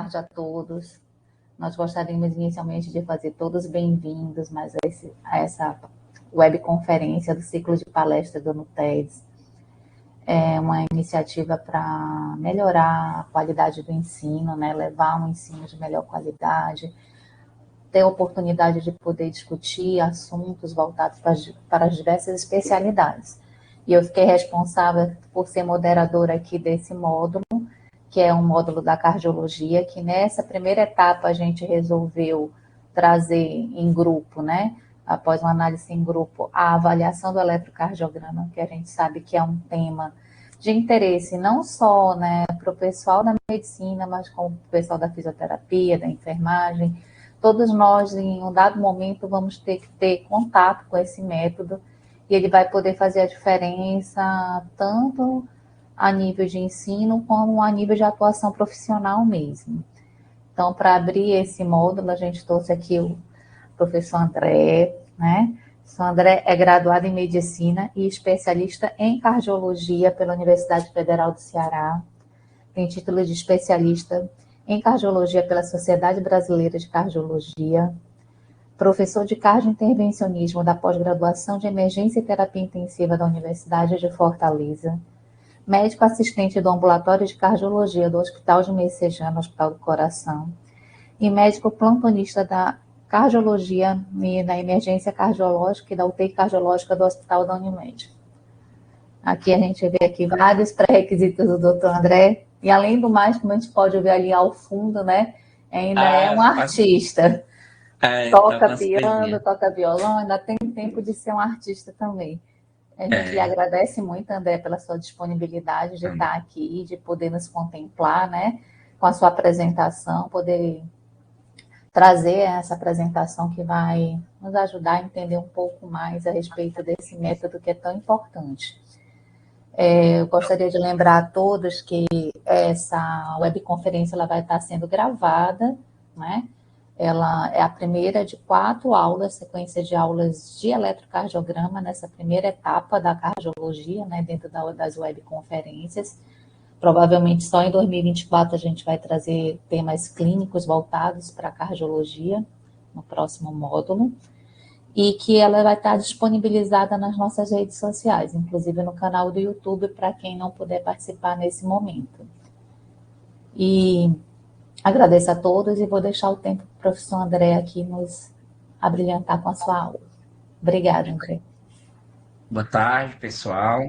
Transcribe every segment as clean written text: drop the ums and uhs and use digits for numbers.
tarde a todos. Nós gostaríamos inicialmente de fazer todos bem-vindos a essa webconferência do ciclo de palestras do NUTEDS. É uma iniciativa para melhorar a qualidade do ensino, né? Levar um ensino de melhor qualidade, ter a oportunidade de poder discutir assuntos voltados para as diversas especialidades. E eu fiquei responsável por ser moderadora aqui desse módulo, que é um módulo da cardiologia, que nessa primeira etapa a gente resolveu trazer em grupo, né? Após uma análise em grupo, a avaliação do eletrocardiograma, que a gente sabe que é um tema de interesse não só, né, para o pessoal da medicina, mas como para o pessoal da fisioterapia, da enfermagem. Todos nós, em um dado momento, vamos ter que ter contato com esse método e ele vai poder fazer a diferença tanto a nível de ensino como a nível de atuação profissional mesmo. Então, para abrir esse módulo, a gente trouxe aqui o professor André, né? O professor André é graduado em Medicina e especialista em Cardiologia pela Universidade Federal do Ceará. Tem título de especialista em Cardiologia pela Sociedade Brasileira de Cardiologia. Professor de Cardiointervencionismo da pós-graduação de Emergência e Terapia Intensiva da Universidade de Fortaleza. Médico assistente do Ambulatório de Cardiologia do Hospital de Messejana, Hospital do Coração. E médico plantonista da Cardiologia e da Emergência Cardiológica e da UTI Cardiológica do Hospital da Unimed. Aqui a gente vê aqui vários pré-requisitos do Dr. André. E além do mais, como a gente pode ver ali ao fundo, né? Ainda é um artista. Toca piano, toca violão, ainda tem tempo de ser um artista também. A gente lhe agradece muito, André, pela sua disponibilidade de estar aqui, de poder nos contemplar, né? Com a sua apresentação, poder trazer essa apresentação que vai nos ajudar a entender um pouco mais a respeito desse método que é tão importante. Eu gostaria de lembrar a todos que essa webconferência ela vai estar sendo gravada, né? Ela é a primeira de 4 aulas, sequência de aulas de eletrocardiograma, nessa primeira etapa da cardiologia, né, dentro das webconferências. Provavelmente só em 2024 a gente vai trazer temas clínicos voltados para a cardiologia, no próximo módulo, e que ela vai estar disponibilizada nas nossas redes sociais, inclusive no canal do YouTube, para quem não puder participar nesse momento. E agradeço a todos e vou deixar o tempo para o professor André aqui nos abrilhantar com a sua aula. Obrigada, André. Boa tarde, pessoal.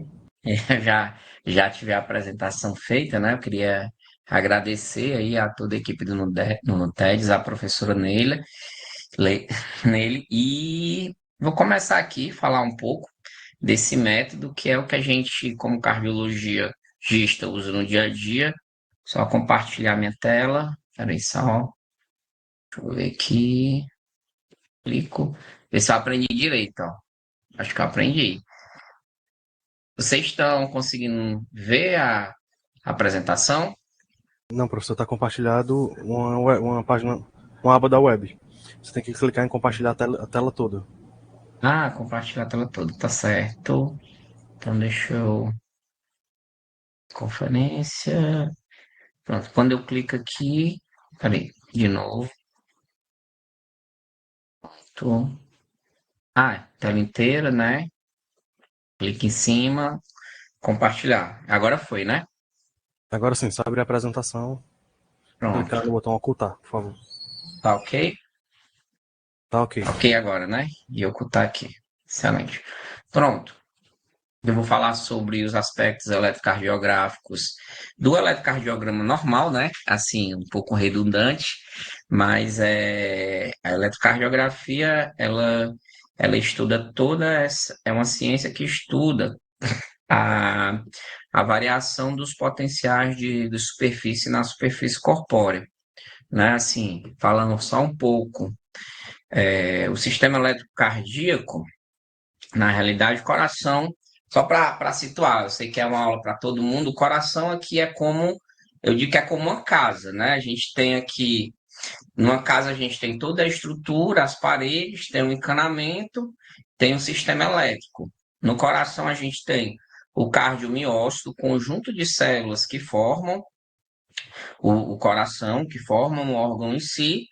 Já tive a apresentação feita, né? Eu queria agradecer aí a toda a equipe do NUTEDS, a professora Neila, nele, e vou começar aqui a falar um pouco desse método, que é o que a gente, como cardiologista, usa no dia a dia. Só compartilhar minha tela. Peraí, só. Deixa eu ver aqui. Clico. Ver se eu aprendi direito, ó. Acho que eu aprendi. Vocês estão conseguindo ver a apresentação? Não, professor, está compartilhado uma página, uma aba da web. Você tem que clicar em compartilhar a tela toda. Ah, compartilhar a tela toda, tá certo. Então deixa eu. Conferência. Pronto, quando eu clico aqui. Peraí, de novo. Tô... tela inteira, né? Clique em cima, compartilhar. Agora foi, né? Agora sim, só abrir a apresentação. Pronto. Clicar no botão ocultar, por favor. Tá ok? Tá ok. Ok agora, né? E ocultar aqui. Excelente. Pronto. Eu vou falar sobre os aspectos eletrocardiográficos do eletrocardiograma normal, né? Assim, um pouco redundante, mas a eletrocardiografia, ela estuda é uma ciência que estuda a, a variação dos potenciais de superfície na superfície corpórea, né? Assim, falando só um pouco, o sistema eletrocardíaco, na realidade, o coração, só para situar, eu sei que é uma aula para todo mundo, o coração aqui é como, eu digo que é como uma casa, né? A gente tem aqui, numa casa a gente tem toda a estrutura, as paredes, tem o encanamento, tem o sistema elétrico. No coração a gente tem o cardiomiócito, o conjunto de células que formam o coração, que forma um órgão em si.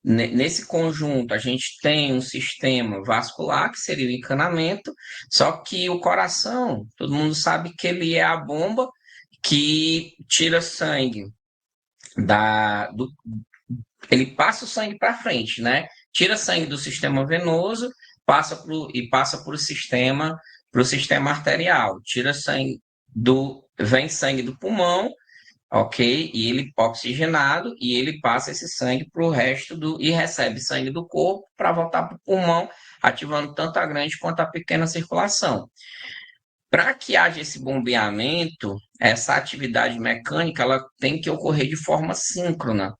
Nesse conjunto, a gente tem um sistema vascular, que seria o encanamento, só que o coração, todo mundo sabe que ele é a bomba que tira sangue ele passa o sangue para frente, né? Tira sangue do sistema venoso, passa para o sistema arterial. Tira sangue vem sangue do pulmão, ok? E ele oxigenado e ele passa esse sangue para o resto e recebe sangue do corpo para voltar para o pulmão, ativando tanto a grande quanto a pequena circulação. Para que haja esse bombeamento, essa atividade mecânica ela tem que ocorrer de forma síncrona.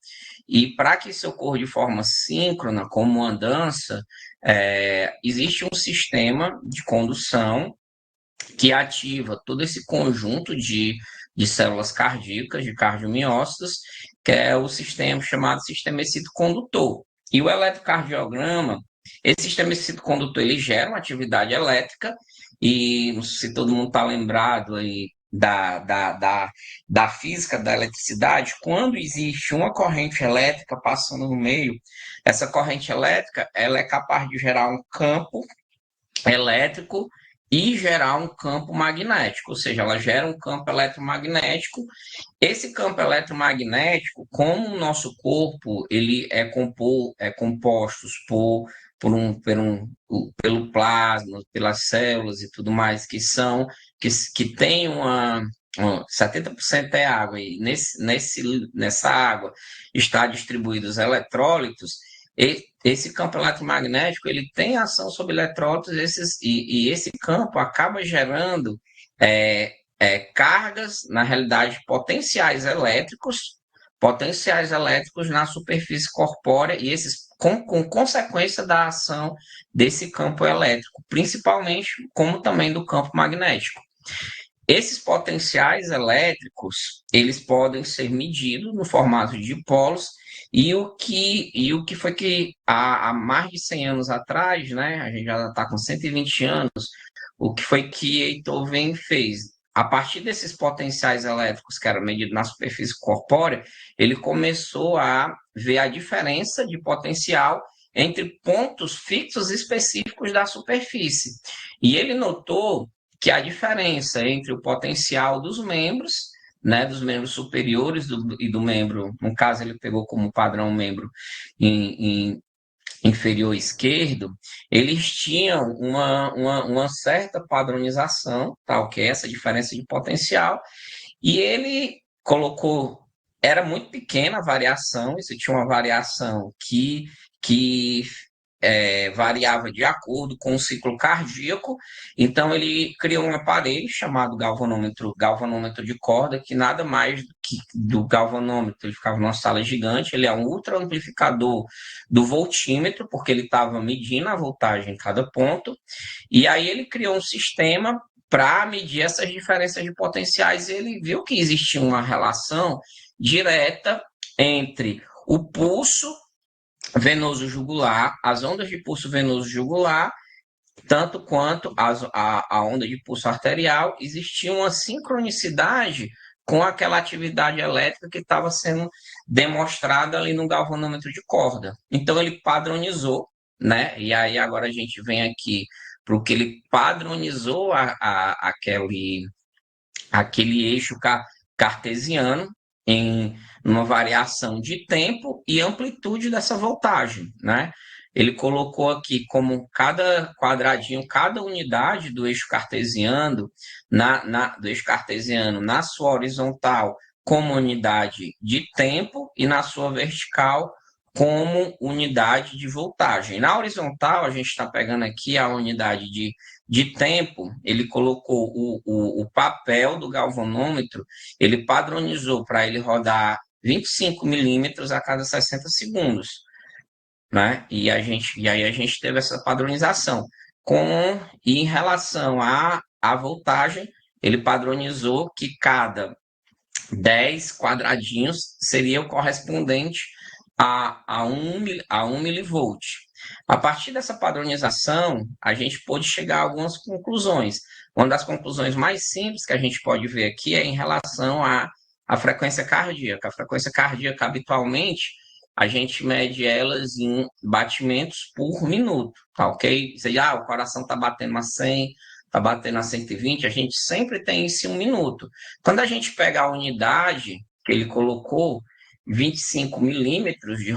E para que isso ocorra de forma síncrona, como andança, existe um sistema de condução que ativa todo esse conjunto de células cardíacas, de cardiomiócitos, que é o sistema chamado sistema excitocondutor. E o eletrocardiograma, esse sistema excitocondutor, ele gera uma atividade elétrica, e não sei se todo mundo está lembrado aí da física da eletricidade, quando existe uma corrente elétrica passando no meio, essa corrente elétrica ela é capaz de gerar um campo elétrico e gerar um campo magnético, ou seja, ela gera um campo eletromagnético. Esse campo eletromagnético, como o nosso corpo ele é composto pelo plasma, pelas células e tudo mais, que tem 70% é água, e nessa água está distribuídos os eletrólitos. Esse campo eletromagnético ele tem ação sobre eletrólitos, e esse campo acaba gerando cargas, na realidade, potenciais elétricos na superfície corpórea, e esses com consequência da ação desse campo elétrico, principalmente como também do campo magnético. Esses potenciais elétricos, eles podem ser medidos no formato de dipolos, e o que foi que há mais de 100 anos atrás, né, a gente já está com 120 anos, o que foi que Heitor Veen fez? A partir desses potenciais elétricos que eram medidos na superfície corpórea, ele começou a ver a diferença de potencial entre pontos fixos específicos da superfície. E ele notou que a diferença entre o potencial dos membros, né, dos membros superiores e do membro, no caso ele pegou como padrão membro em inferior esquerdo, eles tinham uma certa padronização, tal que é essa diferença de potencial, e ele colocou, era muito pequena a variação, isso tinha uma variação que variava de acordo com o ciclo cardíaco. Então ele criou um aparelho chamado galvanômetro de corda, que nada mais do galvanômetro, ele ficava numa sala gigante, ele é um ultra amplificador do voltímetro, porque ele estava medindo a voltagem em cada ponto, e aí ele criou um sistema para medir essas diferenças de potenciais, e ele viu que existia uma relação direta entre o pulso venoso jugular, as ondas de pulso venoso jugular, tanto quanto a onda de pulso arterial. Existia uma sincronicidade com aquela atividade elétrica que estava sendo demonstrada ali no galvanômetro de corda. Então ele padronizou, né? E aí agora a gente vem aqui para o que ele padronizou aquele eixo cartesiano em uma variação de tempo e amplitude dessa voltagem, né? Ele colocou aqui como cada quadradinho, cada unidade do eixo cartesiano, na sua horizontal como unidade de tempo e na sua vertical como unidade de voltagem. Na horizontal, a gente está pegando aqui a unidade de tempo, ele colocou o papel do galvanômetro, ele padronizou para ele rodar 25 milímetros a cada 60 segundos, né? E aí a gente teve essa padronização. E em relação à voltagem, ele padronizou que cada 10 quadradinhos seria o correspondente a 1 milivolt. A partir dessa padronização, a gente pode chegar a algumas conclusões. Uma das conclusões mais simples que a gente pode ver aqui é em relação a frequência cardíaca. A frequência cardíaca, habitualmente, a gente mede elas em batimentos por minuto, tá ok? Você diz, o coração está batendo a 100, está batendo a 120, a gente sempre tem isso em um minuto. Quando a gente pega a unidade que ele colocou, 25 milímetros de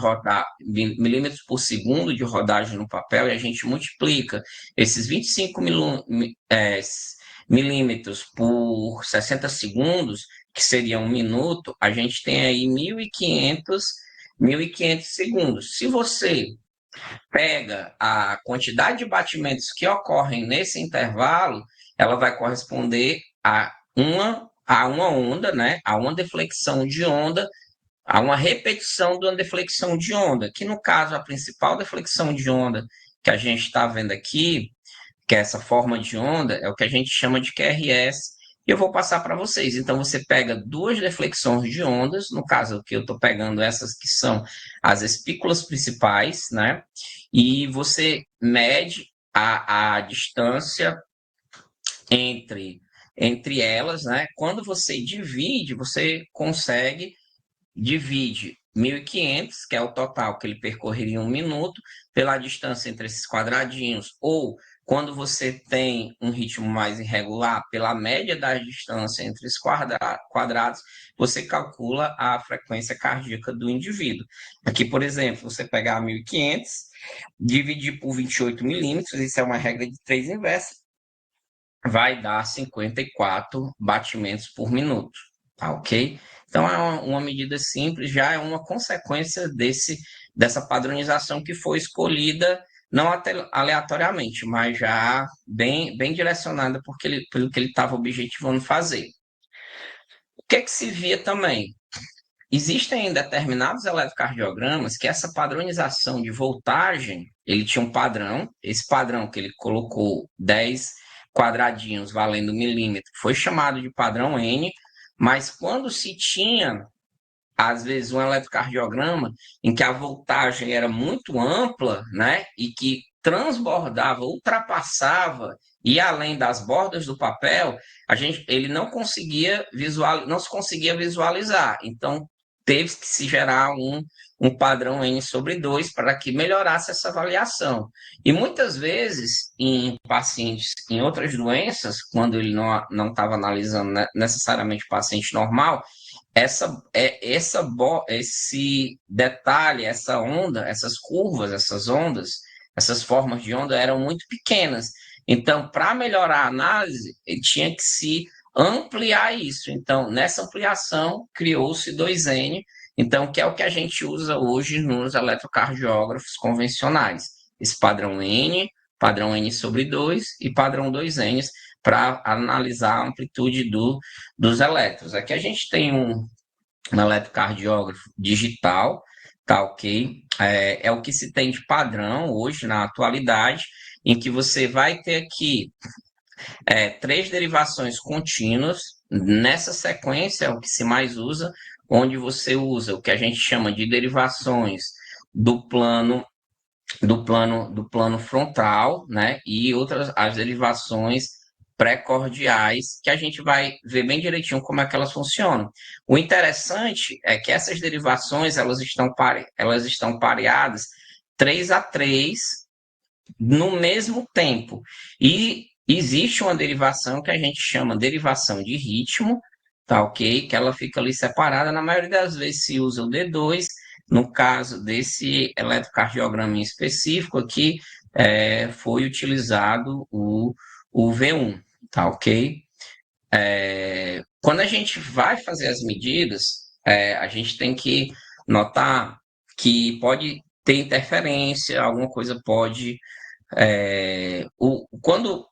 milímetros por segundo de rodagem no papel, e a gente multiplica esses 25 milímetros por 60 segundos, que seria um minuto, a gente tem aí 1.500 segundos. Se você pega a quantidade de batimentos que ocorrem nesse intervalo, ela vai corresponder a uma onda, né? A uma deflexão de onda, a uma repetição de uma deflexão de onda, que no caso a principal deflexão de onda que a gente está vendo aqui, que é essa forma de onda, é o que a gente chama de QRS, e eu vou passar para vocês. Então, você pega duas deflexões de ondas, no caso que eu estou pegando essas que são as espículas principais, né? E você mede a distância entre elas, né? Quando você divide, você consegue divide 1.500, que é o total que ele percorreria em um minuto, pela distância entre esses quadradinhos, ou quando você tem um ritmo mais irregular, pela média da distância entre os quadrados, você calcula a frequência cardíaca do indivíduo. Aqui, por exemplo, você pegar 1.500, dividir por 28 milímetros, isso é uma regra de 3 inversa, vai dar 54 batimentos por minuto, tá ok? Então, é uma medida simples, já é uma consequência dessa padronização que foi escolhida, não aleatoriamente, mas já bem direcionada pelo que ele estava objetivando fazer. O que é que se via também? Existem determinados eletrocardiogramas que essa padronização de voltagem, ele tinha um padrão, esse padrão que ele colocou 10 quadradinhos valendo milímetro, foi chamado de padrão N, mas quando se tinha, às vezes, um eletrocardiograma em que a voltagem era muito ampla, né, e que transbordava, ultrapassava, e além das bordas do papel, ele não se conseguia visualizar. Então, teve que se gerar um padrão N sobre 2 para que melhorasse essa avaliação. E muitas esse pacientes em outras doenças, quando ele não estava analisando necessariamente paciente normal, esse detalhe, essa onda, essas curvas, essas ondas, essas formas de onda eram muito pequenas. Então, para melhorar a análise, ele tinha que se ampliar isso. Então, nessa ampliação, criou-se 2N, então, que é o que a gente usa hoje nos eletrocardiógrafos convencionais. Esse padrão N sobre 2 e padrão 2N para analisar a amplitude dos elétrons. Aqui a gente tem um eletrocardiógrafo digital, tá ok? É o que se tem de padrão hoje, na atualidade, em que você vai ter aqui 3 derivações contínuas. Nessa sequência é o que se mais usa, onde você usa o que a gente chama de derivações do plano frontal, né? E outras as derivações pré-cordiais, que a gente vai ver bem direitinho como é que elas funcionam. O interessante é que essas derivações elas estão pareadas 3 a 3 no mesmo tempo. E existe uma derivação que a gente chama derivação de ritmo, tá ok? Que ela fica ali separada. Na maioria das vezes se usa o D2. No caso desse eletrocardiograma em específico aqui, foi utilizado o V1, tá ok? Quando a gente vai fazer as medidas, a gente tem que notar que pode ter interferência, alguma coisa pode. Quando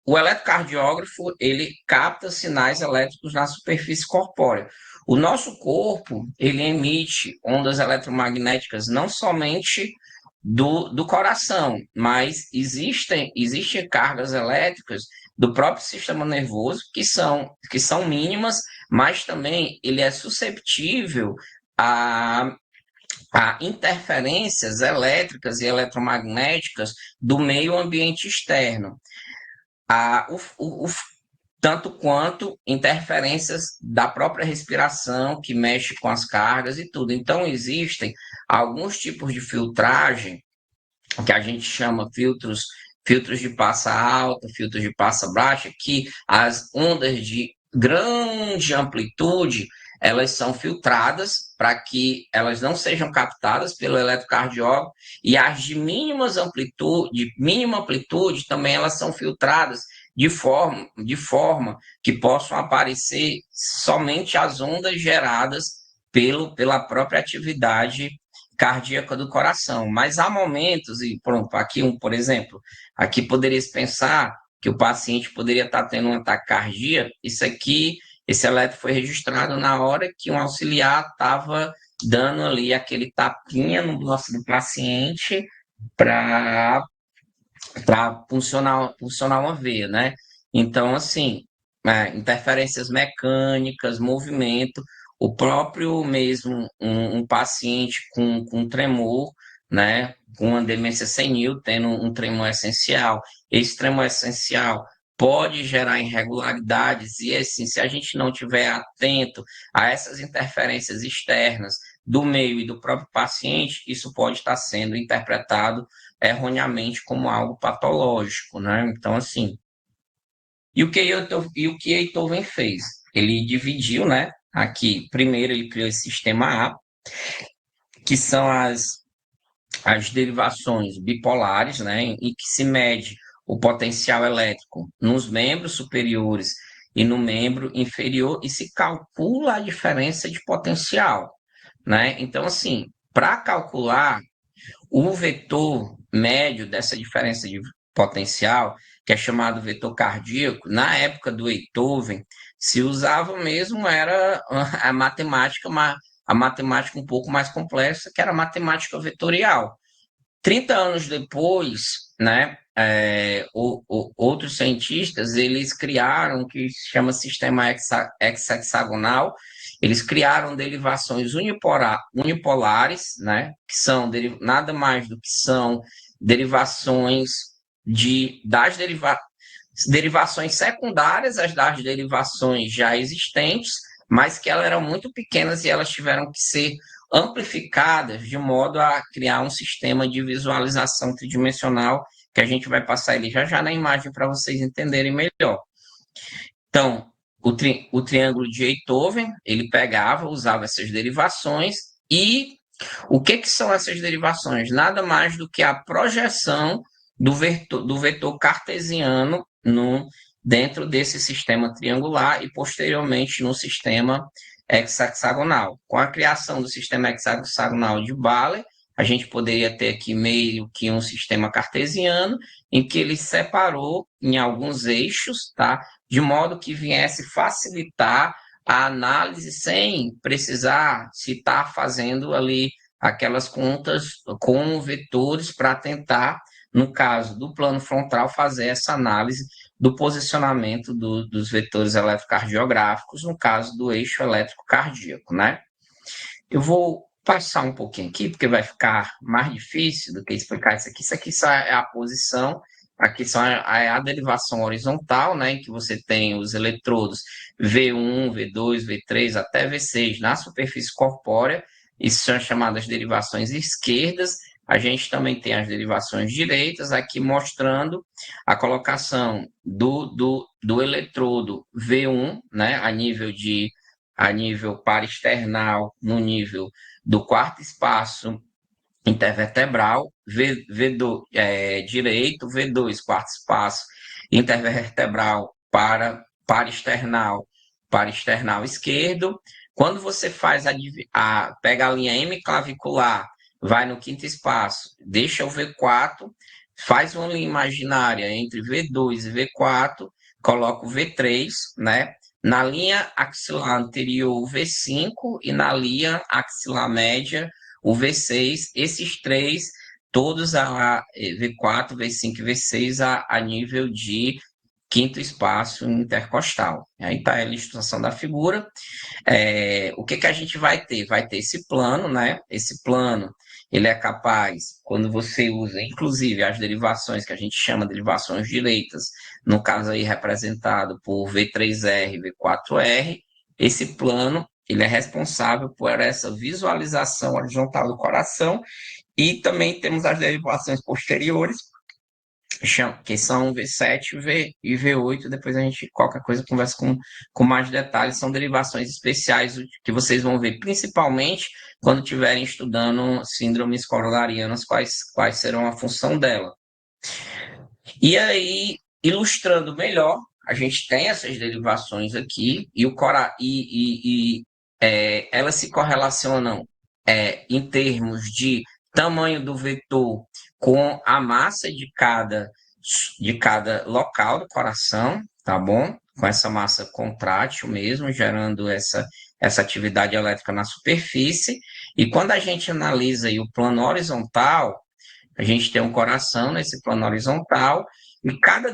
o eletrocardiógrafo ele capta sinais elétricos na superfície corpórea. O nosso corpo ele emite ondas eletromagnéticas não somente do coração, mas existem cargas elétricas do próprio sistema nervoso que são mínimas, mas também ele é susceptível a interferências elétricas e eletromagnéticas do meio ambiente externo. tanto quanto interferências da própria respiração, que mexe com as cargas e tudo. Então, existem alguns tipos de filtragem, que a gente chama filtros de passa alta, filtros de passa baixa, que as ondas de grande amplitude, elas são filtradas para que elas não sejam captadas pelo eletrocardiógrafo, e as de mínima amplitude também elas são filtradas de forma que possam aparecer somente as ondas geradas pela própria atividade cardíaca do coração. Mas há momentos, e pronto, aqui por exemplo, aqui poderia se pensar que o paciente poderia estar tendo um taquicardia. Esse eletro foi registrado na hora que um auxiliar estava dando ali aquele tapinha no braço do paciente para funcionar uma veia, né? Então, assim, interferências mecânicas, movimento, o próprio mesmo um paciente com tremor, né? Com uma demência senil, tendo um tremor essencial. Esse tremor essencial pode gerar irregularidades, e assim, se a gente não estiver atento a essas interferências externas do meio e do próprio paciente, isso pode estar sendo interpretado erroneamente como algo patológico, né? Então, assim, e o que Einthoven fez? Ele dividiu, né? Aqui, primeiro ele criou esse sistema A, que são as derivações bipolares, né? E que se mede o potencial elétrico nos membros superiores e no membro inferior, e se calcula a diferença de potencial, né? Então, assim, para calcular o vetor médio dessa diferença de potencial, que é chamado vetor cardíaco, na época do Einthoven, se usava mesmo era a matemática um pouco mais complexa, que era a matemática vetorial. 30 anos depois, né, outros cientistas, eles criaram o que se chama sistema hexagonal. Eles criaram derivações unipolares, né, que são nada mais do que são derivações derivações secundárias das derivações já existentes, mas que elas eram muito pequenas e elas tiveram que ser amplificadas de modo a criar um sistema de visualização tridimensional, que a gente vai passar ele já na imagem para vocês entenderem melhor. Então, o triângulo de Einthoven, ele usava essas derivações, e o que são essas derivações? Nada mais do que a projeção do vetor cartesiano dentro desse sistema triangular e, posteriormente, no sistema hexagonal. Com a criação do sistema hexagonal de Baller, a gente poderia ter aqui meio que um sistema cartesiano, em que ele separou em alguns eixos, tá? De modo que viesse facilitar a análise sem precisar se estar fazendo ali aquelas contas com vetores para tentar, no caso do plano frontal, fazer essa análise do posicionamento dos vetores eletrocardiográficos, no caso do eixo elétrico cardíaco, né? Eu vou passar um pouquinho aqui, porque vai ficar mais difícil do que explicar isso aqui. Isso aqui só é a posição, aqui só é a derivação horizontal, né, em que você tem os eletrodos V1, V2, V3 até V6 na superfície corpórea. Isso são chamadas derivações esquerdas. A gente também tem as derivações direitas, aqui mostrando a colocação do eletrodo V1, né, a nível parasternal, no nível do quarto espaço intervertebral, V2 direito, V2 quarto espaço intervertebral para external esquerdo. Quando você pega a linha M clavicular, vai no quinto espaço, deixa o V4, faz uma linha imaginária entre V2 e V4, coloca o V3, né? Na linha axilar anterior, o V5, e na linha axilar média, o V6. Esses três, todos a V4, V5 e V6 a nível de quinto espaço intercostal. Aí está a ilustração da figura. O que a gente vai ter? Vai ter esse plano, né? Esse plano, ele é capaz, quando você usa, inclusive, as derivações que a gente chama de derivações direitas, no caso aí representado por V3R, V4R, esse plano, ele é responsável por essa visualização horizontal do coração, e também temos as derivações posteriores, que são V7 e V8. Depois a gente, qualquer coisa, conversa com mais detalhes. São derivações especiais que vocês vão ver, principalmente quando estiverem estudando síndromes coronarianas, quais serão a função dela. E aí, ilustrando melhor, a gente tem essas derivações aqui, elas se correlacionam em termos de tamanho do vetor com a massa de cada local do coração, tá bom? Com essa massa contrátil mesmo, gerando essa atividade elétrica na superfície. E quando a gente analisa aí o plano horizontal, a gente tem um coração nesse plano horizontal, e cada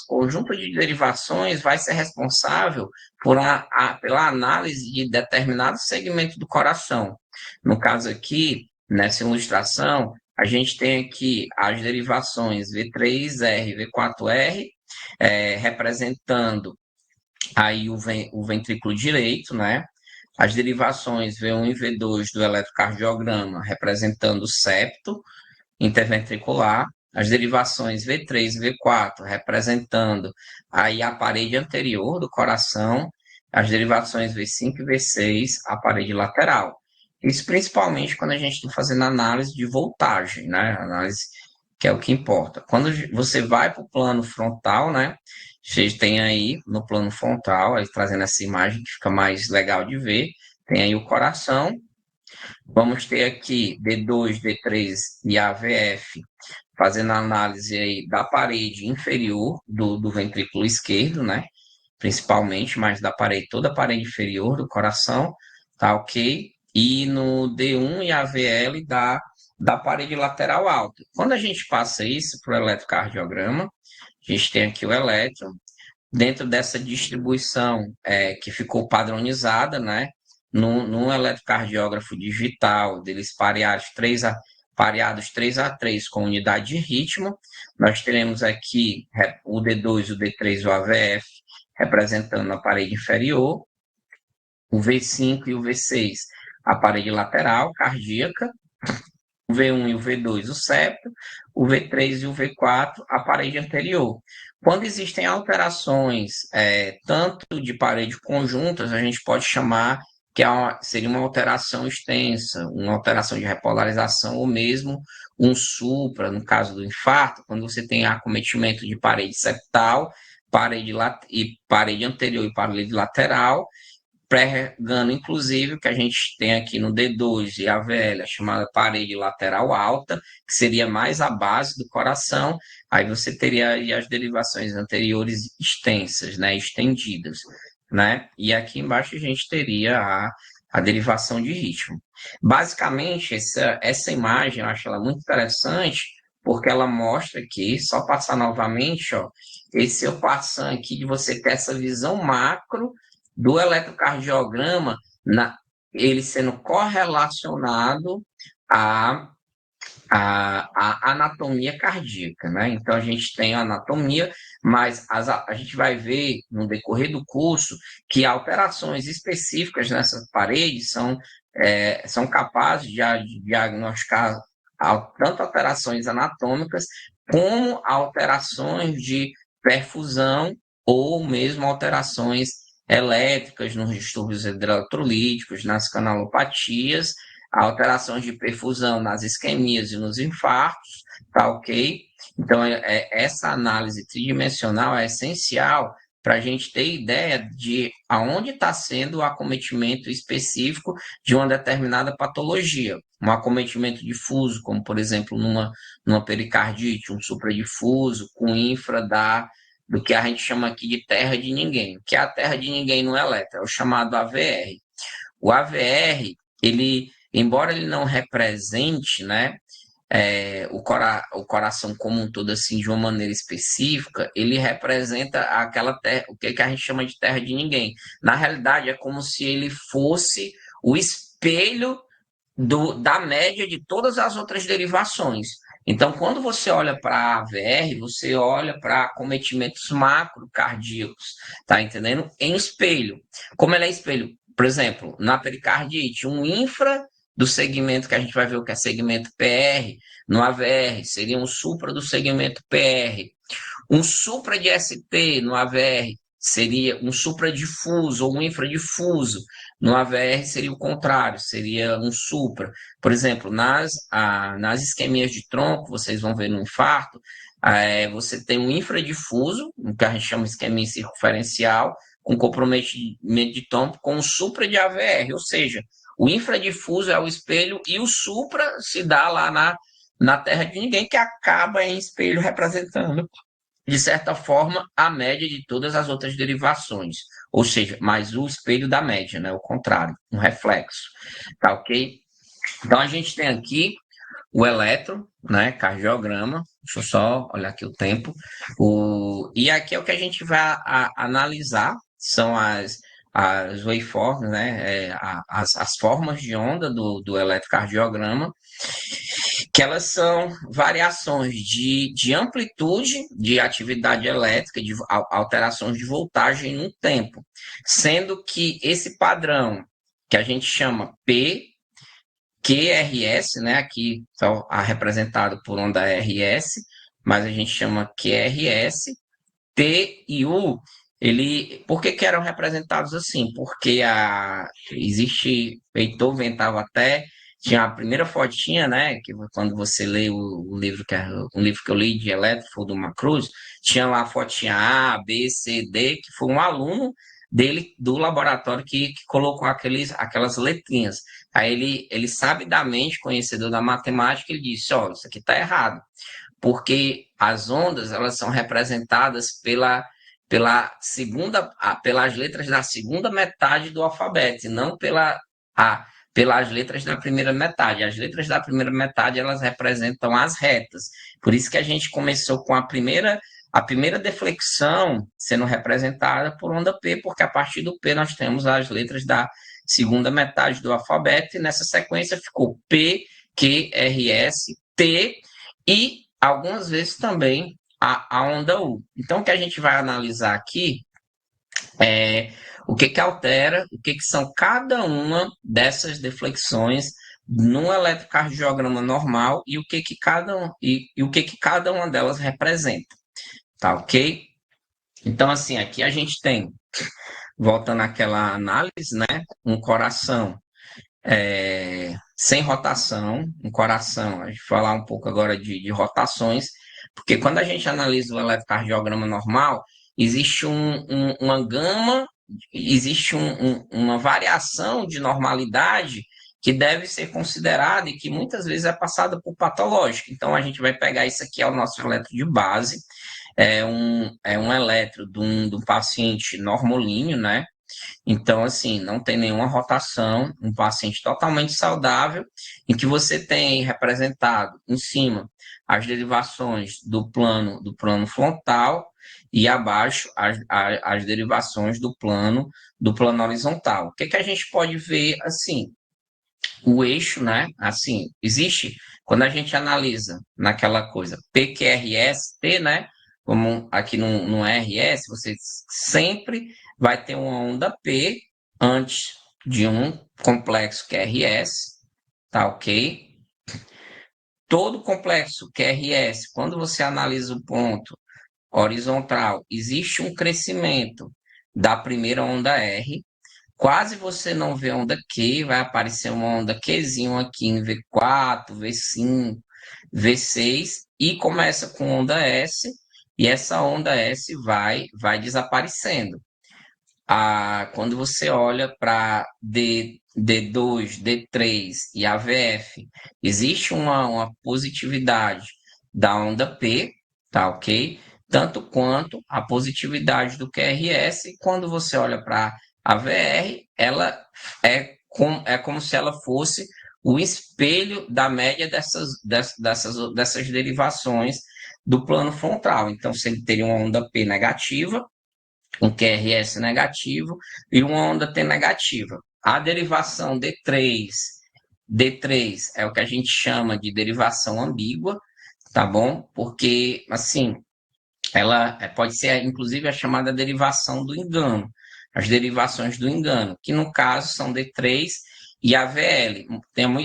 conjunto de derivações vai ser responsável pela análise de determinado segmento do coração. No caso aqui, nessa ilustração, a gente tem aqui as derivações V3R, V4R, representando aí o ventrículo direito, né? As derivações V1 e V2 do eletrocardiograma, representando o septo interventricular, as derivações V3 e V4, representando aí a parede anterior do coração, as derivações V5 e V6, a parede lateral. Isso principalmente quando a gente está fazendo análise de voltagem, né? Análise que é o que importa. Quando você vai para o plano frontal, né? Vocês têm aí no plano frontal, aí trazendo essa imagem que fica mais legal de ver, tem aí o coração. Vamos ter aqui D2, D3 e AVF, fazendo a análise aí da parede inferior do ventrículo esquerdo, né? Principalmente, mas toda a parede inferior do coração, tá ok? E no D1 e AVL da parede lateral alta. Quando a gente passa isso para o eletrocardiograma, a gente tem aqui o elétron, dentro dessa distribuição que ficou padronizada, né? Num eletrocardiógrafo digital, deles pareados 3 a 3 com unidade de ritmo, nós teremos aqui o D2, o D3 e o AVF representando a parede inferior, o V5 e o V6 a parede lateral cardíaca, o V1 e o V2 o septo, o V3 e o V4 a parede anterior. Quando existem alterações, tanto de parede conjuntas, a gente pode chamar que seria uma alteração extensa, uma alteração de repolarização, ou mesmo um supra, no caso do infarto, quando você tem acometimento de parede septal, parede anterior e parede lateral, pregando, inclusive, o que a gente tem aqui no D2 e a AVL, a chamada parede lateral alta, que seria mais a base do coração. Aí você teria aí as derivações anteriores extensas, né, estendidas, né? E aqui embaixo a gente teria a derivação de ritmo. Basicamente, essa imagem eu acho ela muito interessante, porque ela mostra que, só passar novamente, ó, esse é o passando aqui de você ter essa visão macro do eletrocardiograma, ele sendo correlacionado à, à anatomia cardíaca, né? Então, a gente tem a anatomia, mas a gente vai ver no decorrer do curso que alterações específicas nessas paredes são capazes de diagnosticar tanto alterações anatômicas como alterações de perfusão ou mesmo alterações elétricas nos distúrbios eletrolíticos, nas canalopatias, alterações de perfusão nas isquemias e nos infartos, tá ok? Então, essa análise tridimensional é essencial para a gente ter ideia de aonde está sendo o acometimento específico de uma determinada patologia. Um acometimento difuso, como, por exemplo, numa pericardite, um supradifuso, com infra do que a gente chama aqui de terra de ninguém. O que é a terra de ninguém no eletro? É o chamado AVR. O AVR, embora ele não represente, né, o coração como um todo assim de uma maneira específica, ele representa aquela terra, o que a gente chama de terra de ninguém. Na realidade, é como se ele fosse o espelho da média de todas as outras derivações. Então, quando você olha para a AVR, você olha para acometimentos macrocardíacos, tá entendendo? Em espelho. Como ela é espelho? Por exemplo, na pericardite, um infra do segmento que a gente vai ver o que é segmento PR, no AVR, seria um supra do segmento PR. Um supra de ST no AVR seria um supradifuso ou um infradifuso. No AVR seria o contrário, seria um supra. Por exemplo, nas isquemias de tronco, vocês vão ver no infarto, você tem um infradifuso, o que a gente chama de isquemia circunferencial, com comprometimento de tronco, com um supra de AVR, ou seja, o infradifuso é o espelho e o supra se dá lá na terra de ninguém, que acaba em espelho representando, de certa forma, a média de todas as outras derivações. Ou seja, mais o espelho da média, né? O contrário, um reflexo. Tá ok? Então, a gente tem aqui o eletro, né? Cardiograma. Deixa eu só olhar aqui o tempo. E aqui é o que a gente vai analisar, são as waveforms, né? As formas de onda do eletrocardiograma, que elas são variações de amplitude de atividade elétrica, de alterações de voltagem no tempo, sendo que esse padrão, que a gente chama P, QRS, né, aqui está representado por onda RS, mas a gente chama QRS, T e U, por que eram representados assim? Porque existe, Beethoven estava até, tinha a primeira fotinha, né, que quando você lê o livro, um livro que eu li de elétrico, do Macruz, tinha lá a fotinha A, B, C, D, que foi um aluno dele, do laboratório, que colocou aquelas letrinhas. Aí ele sabidamente, conhecedor da matemática, ele disse, ó, isso aqui está errado, porque as ondas, elas são representadas pelas letras da segunda metade do alfabeto, e não pelas letras da primeira metade. As letras da primeira metade, elas representam as retas. Por isso que a gente começou com a primeira deflexão sendo representada por onda P, porque a partir do P nós temos as letras da segunda metade do alfabeto, e nessa sequência ficou P, Q, R, S, T, e algumas vezes também a onda U. Então, o que a gente vai analisar aqui é o que altera, o que são cada uma dessas deflexões num eletrocardiograma normal, e o que cada uma delas representa. Tá ok? Então, assim, aqui a gente tem, voltando àquela análise, né? Um coração sem rotação, um coração, a gente vai falar um pouco agora de rotações, porque quando a gente analisa o eletrocardiograma normal, existe uma gama, existe uma variação de normalidade que deve ser considerada e que muitas vezes é passada por patológico. Então, a gente vai pegar isso aqui, é o nosso eletro de base, é um eletro de um paciente normolíneo, né? Então, assim, não tem nenhuma rotação, um paciente totalmente saudável, em que você tem representado em cima as derivações do plano frontal e abaixo as derivações do plano horizontal. O que a gente pode ver assim? O eixo, né? Assim, existe, quando a gente analisa naquela coisa PQRS, T, né? Como aqui no RS, você sempre vai ter uma onda P antes de um complexo QRS, tá ok? Todo complexo QRS, quando você analisa o ponto horizontal, existe um crescimento da primeira onda R. Quase você não vê onda Q, vai aparecer uma onda Qzinho aqui em V4, V5, V6, e começa com onda S, e essa onda S vai desaparecendo. Quando você olha para D2, D3 e AVF, existe uma positividade da onda P, tá ok? Tanto quanto a positividade do QRS, e quando você olha para a VR, ela é como se ela fosse o espelho da média dessas derivações do plano frontal. Então, se ele teria uma onda P negativa, um QRS negativo e uma onda T negativa. A derivação D3 D3 é o que a gente chama de derivação ambígua, tá bom? Porque, assim, ela pode ser, inclusive, a chamada derivação do engano, as derivações do engano, que no caso são D3 e AVL.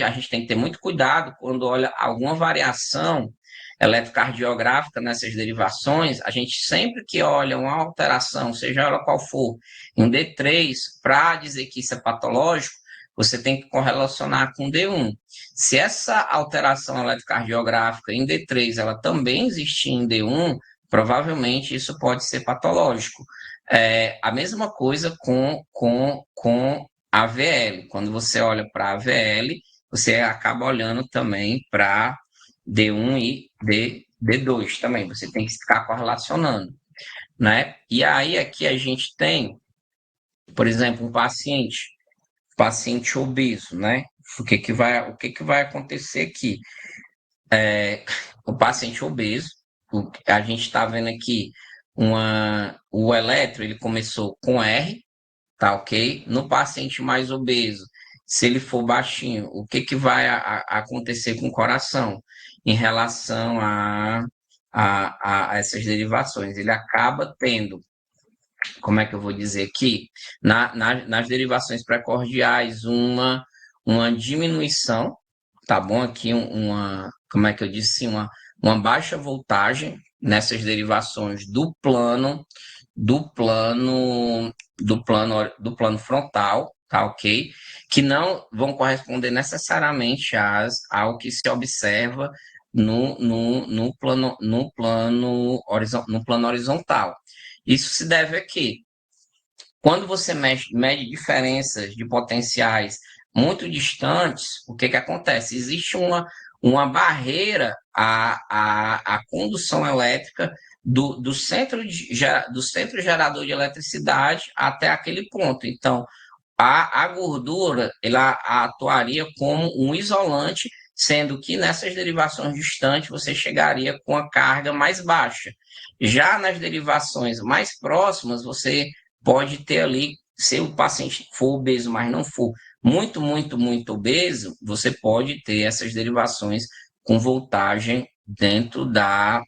A gente tem que ter muito cuidado quando olha alguma variação eletrocardiográfica nessas derivações, a gente sempre que olha uma alteração, seja ela qual for, em D3, para dizer que isso é patológico, você tem que correlacionar com D1. Se essa alteração eletrocardiográfica em D3 ela também existir em D1, provavelmente isso pode ser patológico. A mesma coisa com AVL. Quando você olha para AVL, você acaba olhando também para D1 e D2 também. Você tem que ficar correlacionando, né? E aí aqui a gente tem, por exemplo, um paciente obeso, né? O que que vai acontecer aqui? O paciente obeso, a gente está vendo aqui o eletro, ele começou com R, tá ok? No paciente mais obeso, se ele for baixinho, o que que vai acontecer com o coração em relação a essas derivações? Ele acaba tendo, como é que eu vou dizer aqui, nas derivações precordiais, uma diminuição, tá bom? Aqui como é que eu disse, uma baixa voltagem nessas derivações do plano frontal, tá ok? Que não vão corresponder necessariamente ao que se observa no plano horizontal. Isso se deve a quê? Quando você mede diferenças de potenciais muito distantes, o que que acontece? Existe uma barreira à condução elétrica do centro gerador de eletricidade até aquele ponto. Então, a gordura ela atuaria como um isolante, sendo que nessas derivações distantes você chegaria com a carga mais baixa. Já nas derivações mais próximas, você pode ter ali, se o paciente for obeso, mas não for muito, muito, muito obeso, você pode ter essas derivações com voltagem dentro da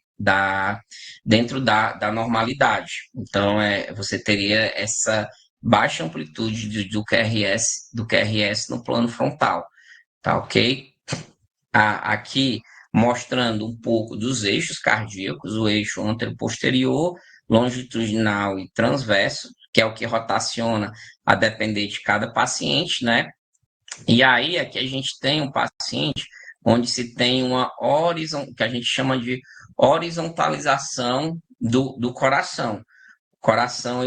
normalidade. Então, você teria essa baixa amplitude do QRS no plano frontal, tá ok? Aqui mostrando um pouco dos eixos cardíacos, o eixo anteroposterior, longitudinal e transverso, que é o que rotaciona a depender de cada paciente, né? E aí aqui a gente tem um paciente onde se tem que a gente chama de horizontalização do coração. O coração,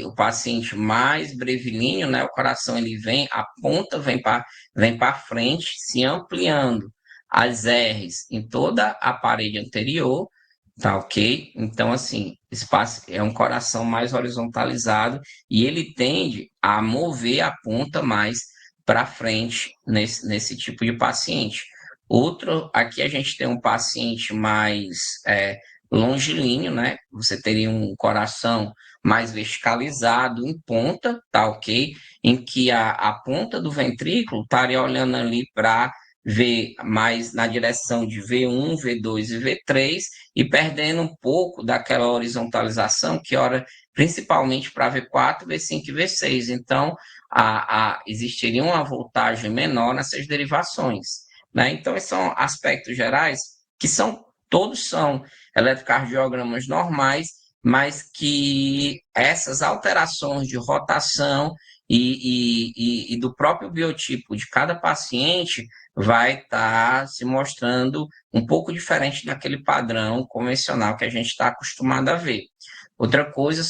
o paciente mais brevilíneo, né? O coração, a ponta vem para frente, se ampliando as R's em toda a parede anterior, tá ok? Então, assim, esse é um coração mais horizontalizado e ele tende a mover a ponta mais para frente nesse tipo de paciente. Aqui a gente tem um paciente mais longilíneo, né? Você teria um coração mais verticalizado em ponta, tá ok? Em que a ponta do ventrículo estaria olhando ali para ver mais na direção de V1, V2 e V3 e perdendo um pouco daquela horizontalização que ora principalmente para V4, V5 e V6. Então, existiria uma voltagem menor nessas derivações, né? Então, esses são aspectos gerais que todos são eletrocardiogramas normais, mas que essas alterações de rotação e do próprio biotipo de cada paciente vai estar se mostrando um pouco diferente daquele padrão convencional que a gente está acostumado a ver. Outra coisa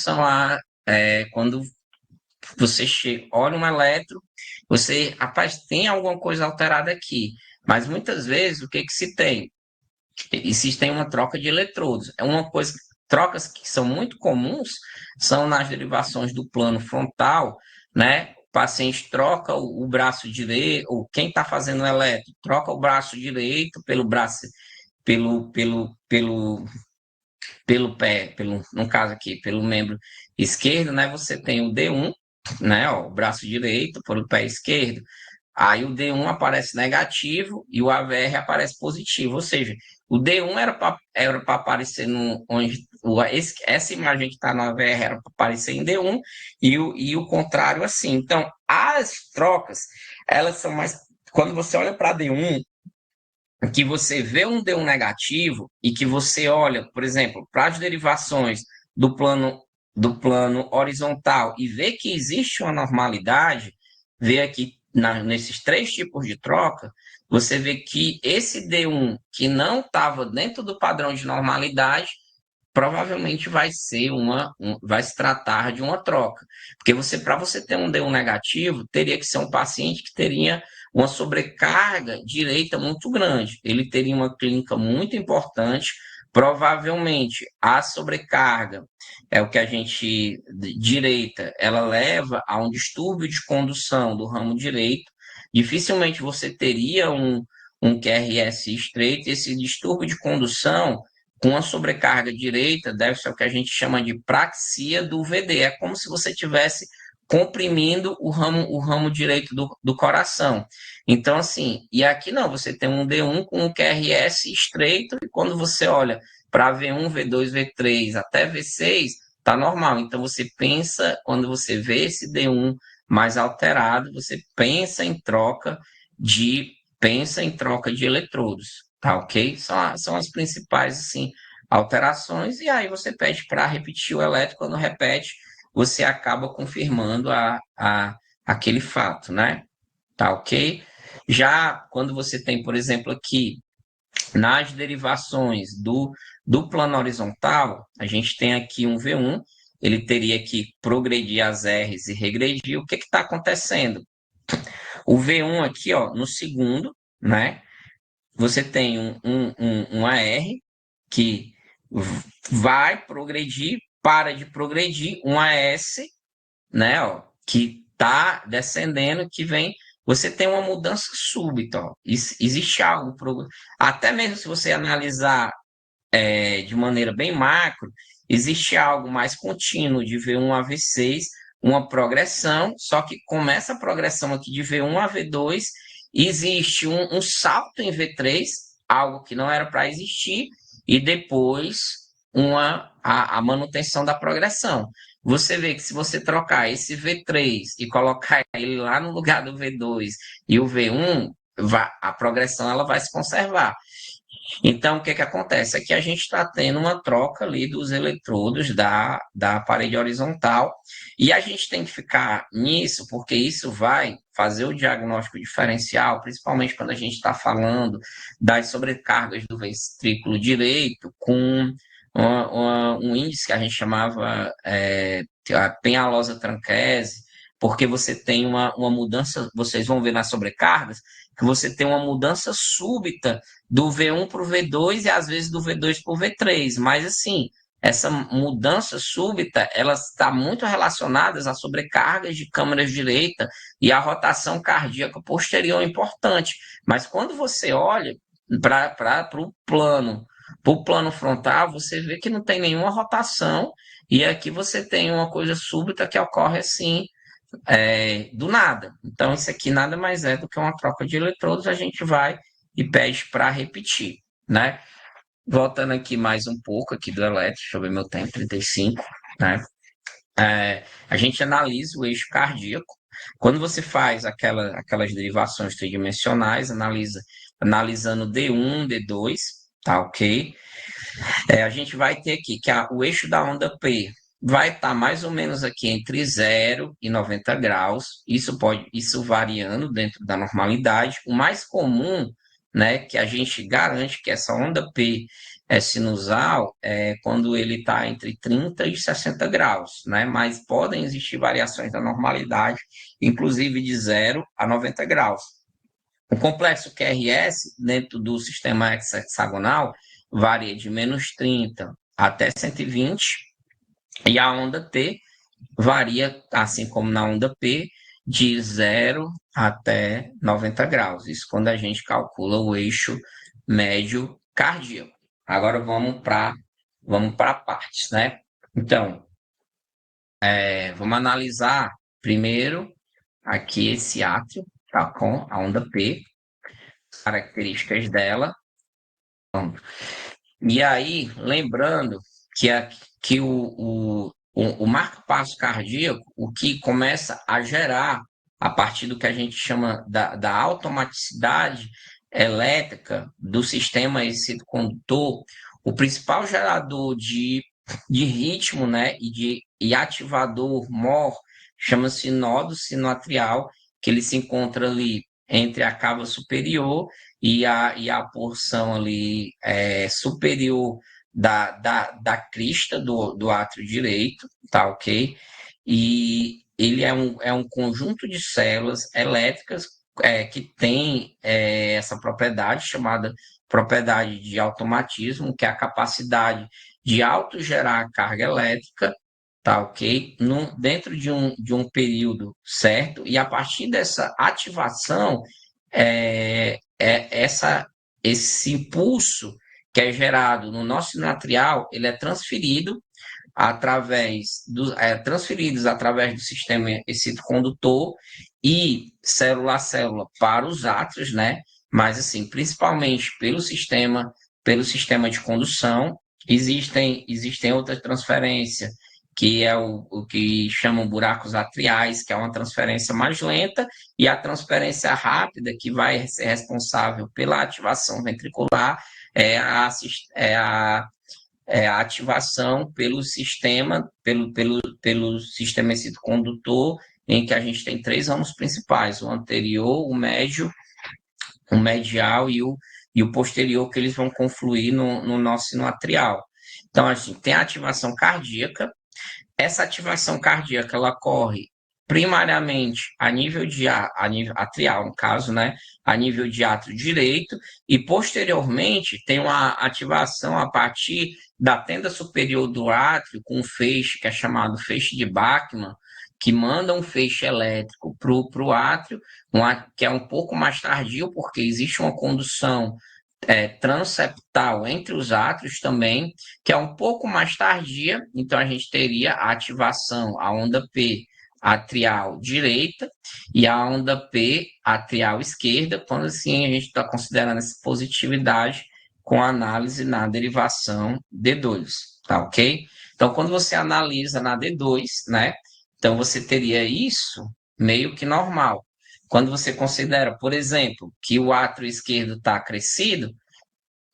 quando você olha um eletro, rapaz, tem alguma coisa alterada aqui, mas muitas vezes o que se tem? Existem uma troca de eletrodos. Trocas que são muito comuns são nas derivações do plano frontal, né? O paciente troca o braço direito, ou quem está fazendo o eletro, troca o braço direito pelo pé, no caso aqui, pelo membro esquerdo, né? Você tem o D1, né? Ó, o braço direito pelo pé esquerdo. Aí o D1 aparece negativo e o AVR aparece positivo. Ou seja, o D1 era para aparecer onde essa imagem que está no AVR era para aparecer em D1 e o contrário assim. Então, as trocas, elas são mais. Quando você olha para D1, que você vê um D1 negativo e que você olha, por exemplo, para as derivações do plano horizontal e vê que existe uma normalidade, vê aqui nesses três tipos de troca, você vê que esse D1 que não estava dentro do padrão de normalidade provavelmente vai se tratar de uma troca. Porque para você ter um D1 negativo, teria que ser um paciente que teria uma sobrecarga direita muito grande. Ele teria uma clínica muito importante, provavelmente a sobrecarga é o que a gente direita, ela leva a um distúrbio de condução do ramo direito. Dificilmente você teria um QRS estreito. Esse distúrbio de condução com a sobrecarga direita, deve ser o que a gente chama de praxia do VD. É como se você estivesse comprimindo o ramo direito do coração. Então, assim, e aqui não, você tem um D1 com um QRS estreito, e quando você olha para V1, V2, V3 até V6, tá normal. Então, você pensa, quando você vê esse D1 mais alterado, você pensa em troca de eletrodos, tá ok? São as principais, assim, alterações, e aí você pede para repetir o elétrico. Quando repete, você acaba confirmando aquele fato, né? Tá ok? Já quando você tem, por exemplo, aqui, nas derivações do plano horizontal, a gente tem aqui um V1, ele teria que progredir as R's e regredir. O que está acontecendo? O V1 aqui, ó, no segundo, né? Você tem um AR que vai progredir, para de progredir, um AS, né, ó, que está descendendo, que vem, você tem uma mudança súbita, ó. Existe algo, até mesmo se você analisar de maneira bem macro, existe algo mais contínuo de V1 a V6, uma progressão, só que começa a progressão aqui de V1 a V2, existe um salto em V3, algo que não era para existir, e depois a manutenção da progressão. Você vê que se você trocar esse V3 e colocar ele lá no lugar do V2 e o V1, a progressão ela vai se conservar. Então, o que que acontece? É que a gente está tendo uma troca ali dos eletrodos da parede horizontal, e a gente tem que ficar nisso, porque isso vai fazer o diagnóstico diferencial, principalmente quando a gente está falando das sobrecargas do ventrículo direito, com um índice que a gente chamava a penalosa tranquese, porque você tem uma mudança, vocês vão ver nas sobrecargas, que você tem uma mudança súbita do V1 para o V2 e às vezes do V2 para o V3, mas assim, essa mudança súbita, ela está muito relacionada às sobrecargas de câmara direita e à rotação cardíaca posterior importante. Mas quando você olha para o plano frontal, você vê que não tem nenhuma rotação, e aqui você tem uma coisa súbita que ocorre assim, do nada. Então, isso aqui nada mais é do que uma troca de eletrodos. A gente vai e pede para repetir, né? Voltando aqui mais um pouco aqui do elétrico, deixa eu ver meu tempo, 35, né? A gente analisa o eixo cardíaco. Quando você faz aquelas derivações tridimensionais, analisando D1, D2, tá ok? A gente vai ter aqui que o eixo da onda P vai estar mais ou menos aqui entre 0 e 90 graus, isso variando dentro da normalidade. O mais comum, né, que a gente garante que essa onda P é sinusal, quando ele está entre 30 e 60 graus, né, mas podem existir variações da normalidade, inclusive de 0 a 90 graus. O complexo QRS, dentro do sistema hexagonal, varia de menos 30 até 120, e a onda T varia, assim como na onda P, de 0 até 90 graus. Isso quando a gente calcula o eixo médio cardíaco. Agora vamos para partes, né? Então, vamos analisar primeiro aqui esse átrio, tá? Com a onda P, características dela. E aí, lembrando que, que o marca-passo cardíaco, o que começa a gerar, a partir do que a gente chama da automaticidade elétrica do sistema excitocondutor, o principal gerador de ritmo, né, e ativador mor chama-se nodo sinoatrial, que ele se encontra ali entre a cava superior e a porção ali superior da crista do átrio direito, tá ok? E ele é um conjunto de células elétricas que tem essa propriedade chamada propriedade de automatismo, que é a capacidade de autogerar carga elétrica, tá ok? Dentro de um período certo, e a partir dessa ativação, esse impulso que é gerado no nosso sinoatrial, ele é transferidos através do sistema excitocondutor e célula a célula para os átrios, né? Mas assim, principalmente pelo sistema de condução, existem outras transferências, que é o que chamam buracos atriais, que é uma transferência mais lenta, e a transferência rápida, que vai ser responsável pela ativação ventricular, é a ativação pelo sistema excitocondutor, em que a gente tem três ramos principais: o anterior, o médio, o medial e o posterior, que eles vão confluir no nosso sinoatrial. Então, a gente tem a ativação cardíaca. Essa ativação cardíaca ela ocorre primariamente a nível atrial, no caso, né? A nível de átrio direito, e posteriormente tem uma ativação a partir da tenda superior do átrio, com um feixe que é chamado feixe de Bachmann, que manda um feixe elétrico para o átrio, que é um pouco mais tardio, porque existe uma condução transeptal entre os átrios também, que é um pouco mais tardia. Então a gente teria a ativação, a onda P atrial direita e a onda P atrial esquerda, quando assim a gente está considerando essa positividade com análise na derivação D2, tá ok? Então quando você analisa na D2, né, então você teria isso meio que normal. Quando você considera, por exemplo, que o átrio esquerdo está crescido,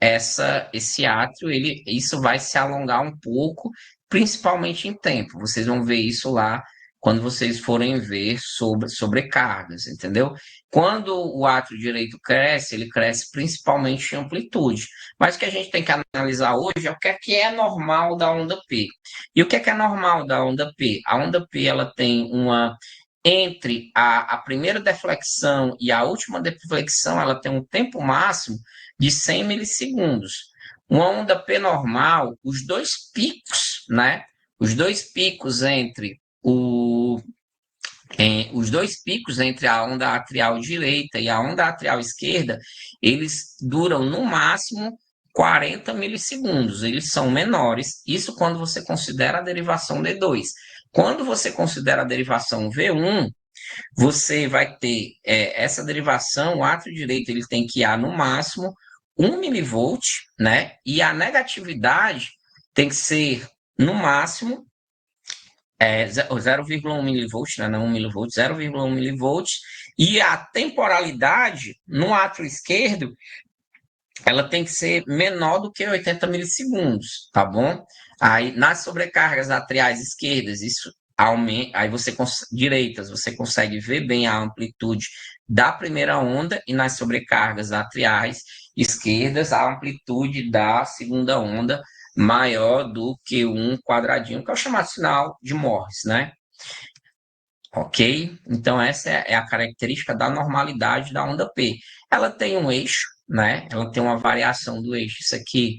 esse átrio, isso vai se alongar um pouco, principalmente em tempo. Vocês vão ver isso lá quando vocês forem ver sobre sobrecargas, entendeu? Quando o átrio direito cresce, ele cresce principalmente em amplitude. Mas o que a gente tem que analisar hoje é o que é normal da onda P. E o que é normal da onda P? A onda P ela tem entre a primeira deflexão e a última deflexão, ela tem um tempo máximo de 100 milissegundos. Uma onda P normal, os dois picos, né? Os dois picos entre a onda atrial direita e a onda atrial esquerda, eles duram no máximo 40 milissegundos. Eles são menores. Isso quando você considera a derivação D2. Quando você considera a derivação V1, você vai ter essa derivação, o átrio direito ele tem que ir no máximo 1 milivolt, né? E a negatividade tem que ser, no máximo, 0,1 milivolt, né? Não 1 milivolt, 0,1 milivolt. E a temporalidade no átrio esquerdo, ela tem que ser menor do que 80 milissegundos, tá bom? Aí, nas sobrecargas atriais esquerdas, isso aumenta, aí direitas, você consegue ver bem a amplitude da primeira onda, e nas sobrecargas atriais esquerdas, a amplitude da segunda onda maior do que um quadradinho, que é o chamado sinal de Morse, né? Ok? Então, essa é a característica da normalidade da onda P. Ela tem um eixo, né? Ela tem uma variação do eixo. Isso aqui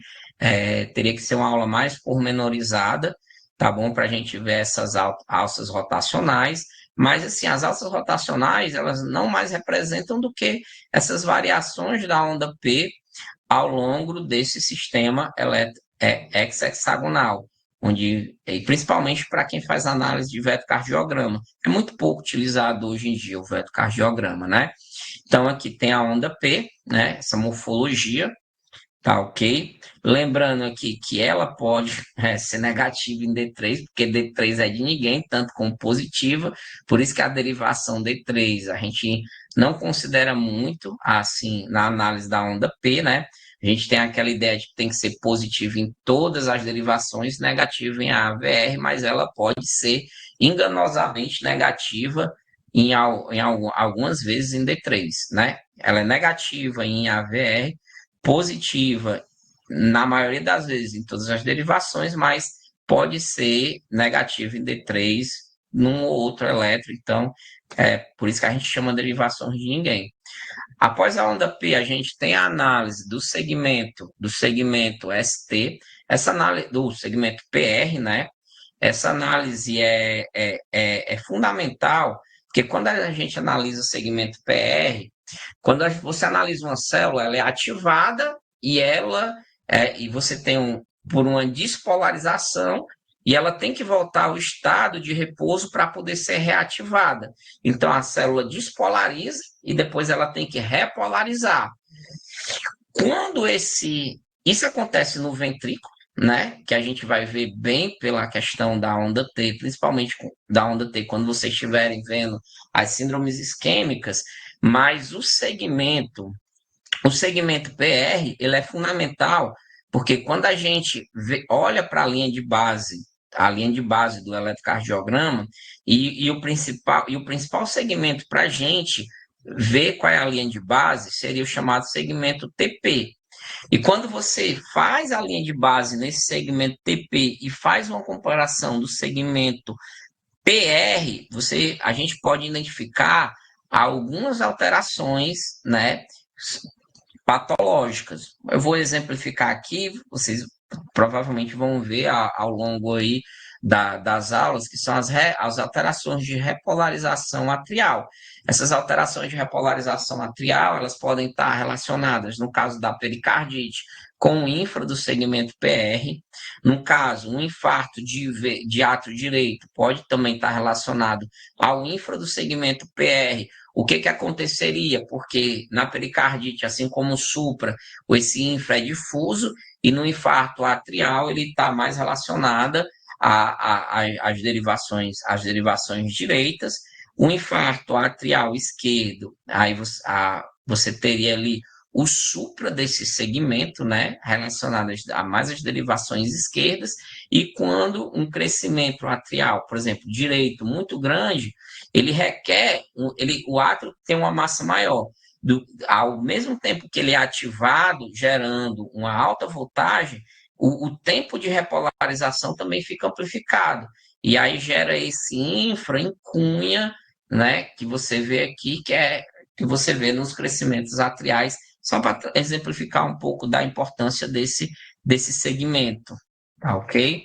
teria que ser uma aula mais pormenorizada, tá bom? Para a gente ver essas alças rotacionais. Mas, assim, as alças rotacionais, elas não mais representam do que essas variações da onda P ao longo desse sistema hexagonal. e principalmente para quem faz análise de vetocardiograma. É muito pouco utilizado hoje em dia o vetocardiograma, né? Então, aqui tem a onda P, né? Essa morfologia, tá ok? Lembrando aqui que ela pode ser negativa em D3, porque D3 é de ninguém, tanto como positiva, por isso que a derivação D3 a gente não considera muito, assim, na análise da onda P, né? A gente tem aquela ideia de que tem que ser positiva em todas as derivações, negativa em AVR, mas ela pode ser enganosamente negativa algumas vezes em D3, né? Ela é negativa em AVR, positiva na maioria das vezes em todas as derivações, mas pode ser negativa em D3 num ou outro elétron, então é por isso que a gente chama derivações de ninguém. Após a onda P, a gente tem a análise do segmento ST, essa análise do segmento PR, né? Essa análise é fundamental, porque quando a gente analisa o segmento PR, quando você analisa uma célula, ela é ativada e você tem por uma despolarização e ela tem que voltar ao estado de repouso para poder ser reativada. Então a célula despolariza e depois ela tem que repolarizar. Quando isso acontece no ventrículo, né, que a gente vai ver bem pela questão da onda T, principalmente da onda T, quando vocês estiverem vendo as síndromes isquêmicas, mas o segmento PR, ele é fundamental, porque quando a gente olha para a linha de base do eletrocardiograma, e o principal segmento para a gente ver qual é a linha de base seria o chamado segmento TP. E quando você faz a linha de base nesse segmento TP e faz uma comparação do segmento PR, a gente pode identificar algumas alterações, né, patológicas. Eu vou exemplificar aqui, vocês provavelmente vão ver ao longo aí das aulas, que são as alterações de repolarização atrial. Essas alterações de repolarização atrial, elas podem estar relacionadas, no caso da pericardite, com o infra do segmento PR. No caso, um infarto de átrio direito pode também estar relacionado ao infra do segmento PR. O que aconteceria? Porque na pericardite, assim como o supra, esse infra é difuso, e no infarto atrial ele está mais relacionada às derivações direitas. O infarto atrial esquerdo, aí você teria ali o supra desse segmento, né, relacionado a mais as derivações esquerdas, e quando um crescimento atrial, por exemplo, direito muito grande, ele requer, o átrio tem uma massa maior. Ao mesmo tempo que ele é ativado, gerando uma alta voltagem, o tempo de repolarização também fica amplificado. E aí gera esse infra em cunha, né, que você vê aqui, que você vê nos crescimentos atriais, só para exemplificar um pouco da importância desse segmento. Tá ok?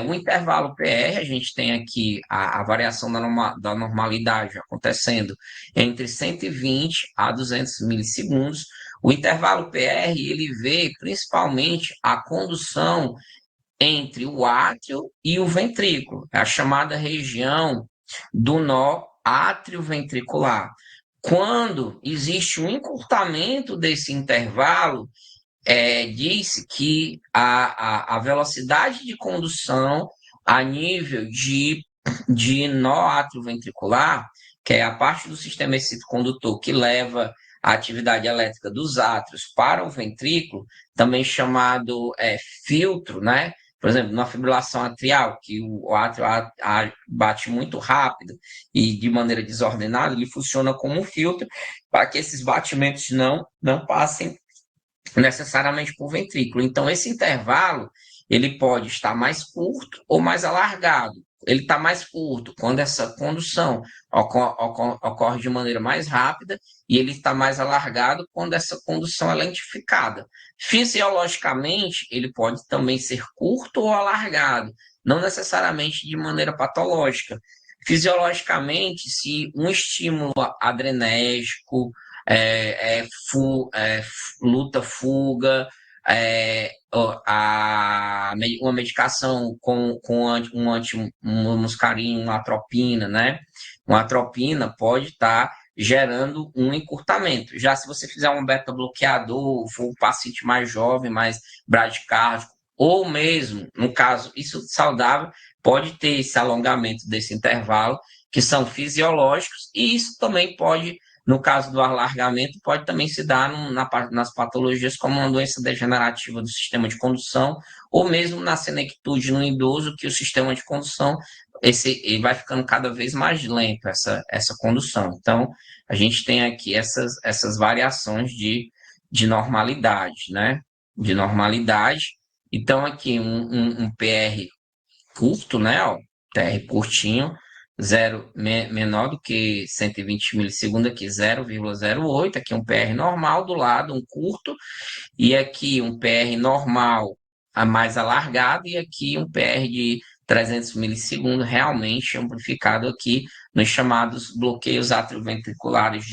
O intervalo PR, a gente tem aqui a variação da normalidade acontecendo entre 120 a 200 milissegundos. O intervalo PR, ele vê principalmente a condução entre o átrio e o ventrículo, a chamada região do nó átrio-ventricular. Quando existe um encurtamento desse intervalo, diz que a velocidade de condução a nível de nó atrioventricular, que é a parte do sistema excitocondutor que leva a atividade elétrica dos átrios para o ventrículo, também chamado filtro, né? Por exemplo, na fibrilação atrial, que o átrio bate muito rápido e de maneira desordenada, ele funciona como um filtro para que esses batimentos não passem necessariamente por ventrículo. Então, esse intervalo ele pode estar mais curto ou mais alargado. Ele está mais curto quando essa condução ocorre de maneira mais rápida, e ele está mais alargado quando essa condução é lentificada. Fisiologicamente, ele pode também ser curto ou alargado, não necessariamente de maneira patológica. Fisiologicamente, se um estímulo adrenérgico, luta-fuga, uma medicação com um antimuscarínico, uma atropina, né? Uma atropina pode estar gerando um encurtamento. Já se você fizer um beta-bloqueador, for um paciente mais jovem, mais bradicárdico, ou mesmo, no caso, isso saudável, pode ter esse alongamento desse intervalo, que são fisiológicos, e isso também pode, no caso do alargamento, pode também se dar nas patologias como uma doença degenerativa do sistema de condução, ou mesmo na senectude no idoso, que o sistema de condução ele vai ficando cada vez mais lento, essa condução. Então, a gente tem aqui essas variações de normalidade, né? De normalidade. Então, aqui um PR curto, né? Ó, PR curtinho, menor do que 120 milissegundos, aqui 0,08, aqui um PR normal do lado, um curto, e aqui um PR normal a mais alargado, e aqui um PR de 300 milissegundos, realmente amplificado aqui nos chamados bloqueios atrioventriculares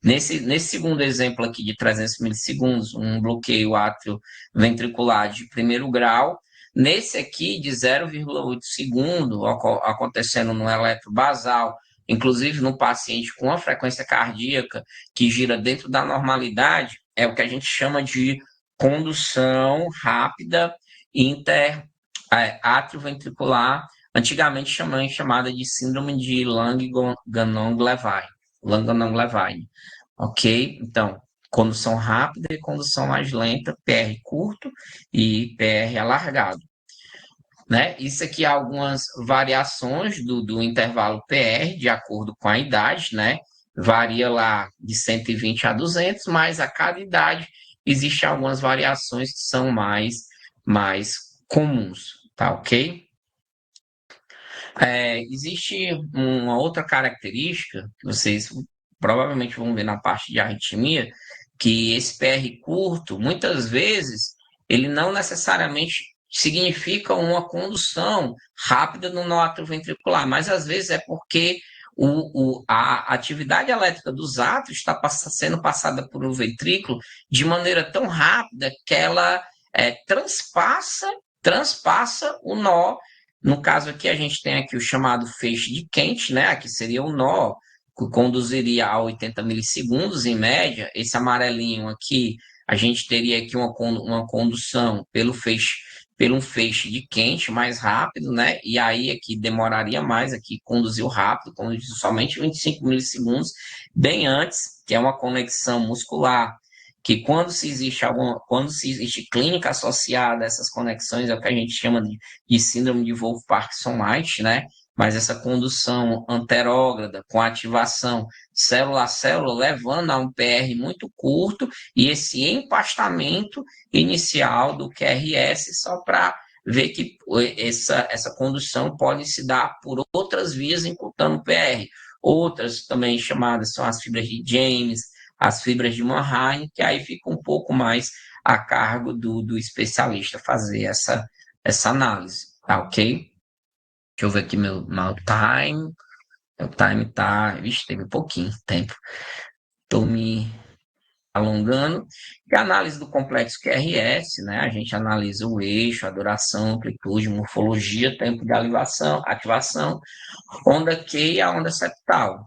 Nesse segundo exemplo aqui de 300 milissegundos, um bloqueio atrioventricular de primeiro grau. Nesse aqui, de 0,8 segundo, acontecendo no eletrobasal, inclusive no paciente com uma frequência cardíaca que gira dentro da normalidade, é o que a gente chama de condução rápida atrioventricular, antigamente chamada de síndrome de Langerhans-Levine. Ok? Então, condução rápida e condução mais lenta, PR curto e PR alargado. Né? Isso aqui é algumas variações do intervalo PR, de acordo com a idade, né? Varia lá de 120 a 200, mas a cada idade existem algumas variações que são mais comuns, tá ok? Existe uma outra característica que vocês provavelmente vão ver na parte de arritmia, que esse PR curto, muitas vezes, ele não necessariamente significa uma condução rápida no nó atrioventricular, mas às vezes é porque a atividade elétrica dos átrios está sendo passada por um ventrículo de maneira tão rápida que ela transpassa o nó. No caso aqui, a gente tem aqui o chamado feixe de Kent, né? Aqui seria o nó, que conduziria a 80 milissegundos em média. Esse amarelinho aqui, a gente teria aqui uma condução pelo um feixe de Kent mais rápido, né? E aí aqui demoraria mais, aqui conduziu rápido, conduziu somente 25 milissegundos, bem antes, que é uma conexão muscular, que quando se existe clínica associada a essas conexões, é o que a gente chama de síndrome de Wolff-Parkinson-White, né? Mas essa condução anterógrada com ativação célula a célula, levando a um PR muito curto e esse empastamento inicial do QRS, só para ver que essa condução pode se dar por outras vias, encurtando PR. Outras também chamadas são as fibras de James, as fibras de Mannheim, que aí fica um pouco mais a cargo do especialista fazer essa análise, tá ok? Deixa eu ver aqui meu time. Meu time tá. Vixe, teve um pouquinho de tempo. Estou me alongando. E a análise do complexo QRS, né? A gente analisa o eixo, a duração, amplitude, morfologia, tempo de ativação, onda Q e a onda septal.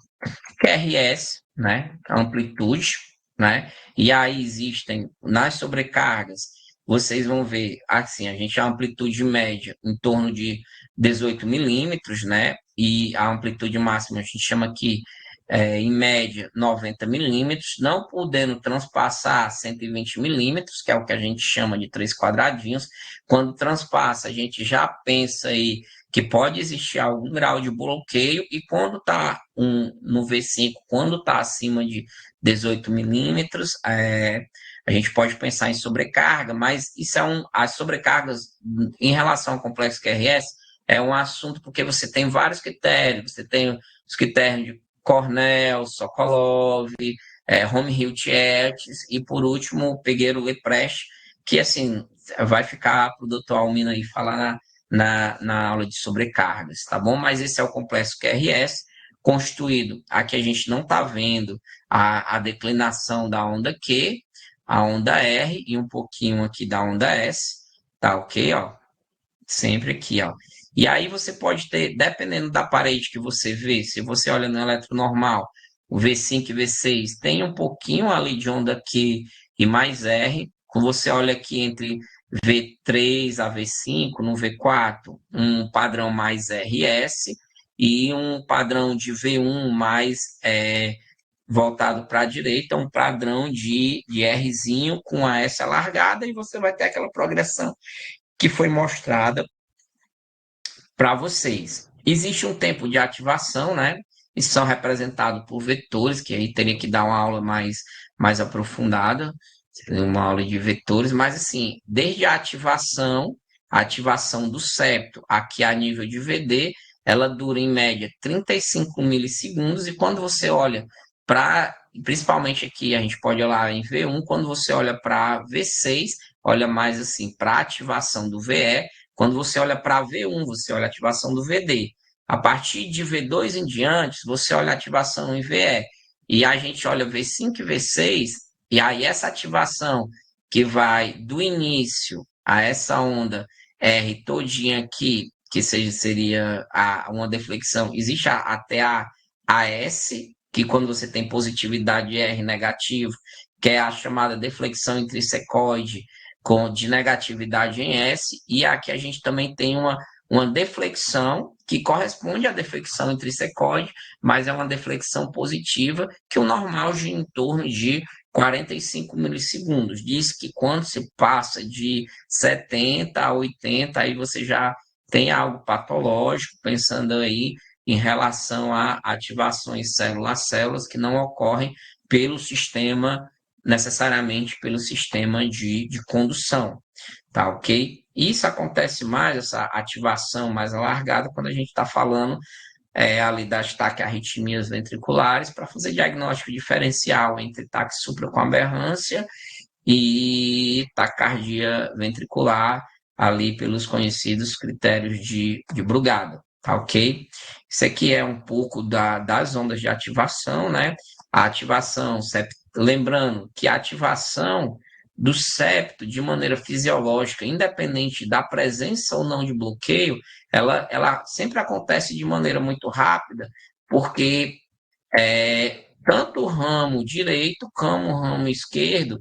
QRS, né? A amplitude, né? E aí existem nas sobrecargas, vocês vão ver, assim, a gente tem a amplitude média em torno de 18 milímetros, né? E a amplitude máxima a gente chama aqui, em média, 90 milímetros, não podendo transpassar 120 milímetros, que é o que a gente chama de 3 quadradinhos. Quando transpassa, a gente já pensa aí que pode existir algum grau de bloqueio, e quando está no V5, quando está acima de 18 milímetros, a gente pode pensar em sobrecarga, mas isso as sobrecargas em relação ao complexo QRS é um assunto porque você tem vários critérios, você tem os critérios de Cornell, Sokolov, Home-Hill-Tietz, e por último o Pegueiro-Leprecht, que assim vai ficar para o doutor Almino aí falar na aula de sobrecargas, tá bom? Mas esse é o complexo QRS, constituído, aqui a gente não está vendo a declinação da onda Q, a onda R e um pouquinho aqui da onda S, tá ok, ó? Sempre aqui, ó. E aí você pode ter, dependendo da parede que você vê, se você olha no eletronormal, o V5 e V6 tem um pouquinho ali de onda Q e mais R. Quando você olha aqui entre V3 a V5, no V4, um padrão mais RS e um padrão de V1 mais voltado para a direita, um padrão de Rzinho com a S alargada, e você vai ter aquela progressão que foi mostrada para vocês. Existe um tempo de ativação, né? E são representados por vetores, que aí teria que dar uma aula mais aprofundada, uma aula de vetores, mas assim, desde a ativação do septo aqui a nível de VD, ela dura em média 35 milissegundos, e quando você olha para, principalmente aqui, a gente pode olhar em V1, quando você olha para V6, olha mais assim, para a ativação do VE, quando você olha para V1, você olha a ativação do VD. A partir de V2 em diante, você olha a ativação em VE. E a gente olha V5 e V6, e aí essa ativação que vai do início a essa onda R todinha aqui, que seria uma deflexão, existe até a S, que quando você tem positividade R negativo, que é a chamada deflexão intrissecoide, de negatividade em S, e aqui a gente também tem uma deflexão que corresponde à deflexão intrissecoide, mas é uma deflexão positiva, que o normal gira em torno de 45 milissegundos. Diz que quando se passa de 70 a 80, aí você já tem algo patológico, pensando aí em relação a ativações célula a células que não ocorrem pelo sistema, necessariamente pelo sistema de condução, tá ok? Isso acontece mais, essa ativação mais alargada, quando a gente está falando ali das taquiarritmias ventriculares, para fazer diagnóstico diferencial entre taque supra com aberrância e taquicardia ventricular, ali pelos conhecidos critérios de Brugada, tá ok? Isso aqui é um pouco das ondas de ativação, né? A ativação, lembrando que a ativação do septo de maneira fisiológica, independente da presença ou não de bloqueio, ela sempre acontece de maneira muito rápida, porque tanto o ramo direito como o ramo esquerdo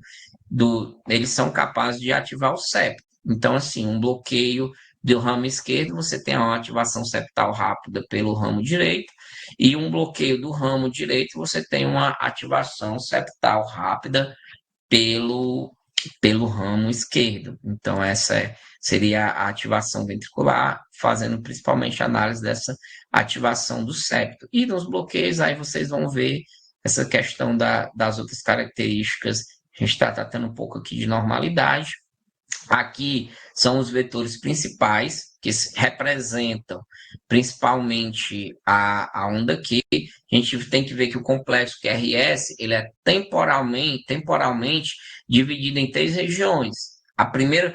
eles são capazes de ativar o septo. Então, assim, um bloqueio do ramo esquerdo, você tem uma ativação septal rápida pelo ramo direito, e um bloqueio do ramo direito, você tem uma ativação septal rápida pelo ramo esquerdo. Então, seria a ativação ventricular, fazendo principalmente análise dessa ativação do septo. E nos bloqueios, aí vocês vão ver essa questão das outras características. A gente está tratando um pouco aqui de normalidade. Aqui são os vetores principais, que representam principalmente a onda Q. A gente tem que ver que o complexo QRS ele é temporalmente dividido em 3 regiões. A primeira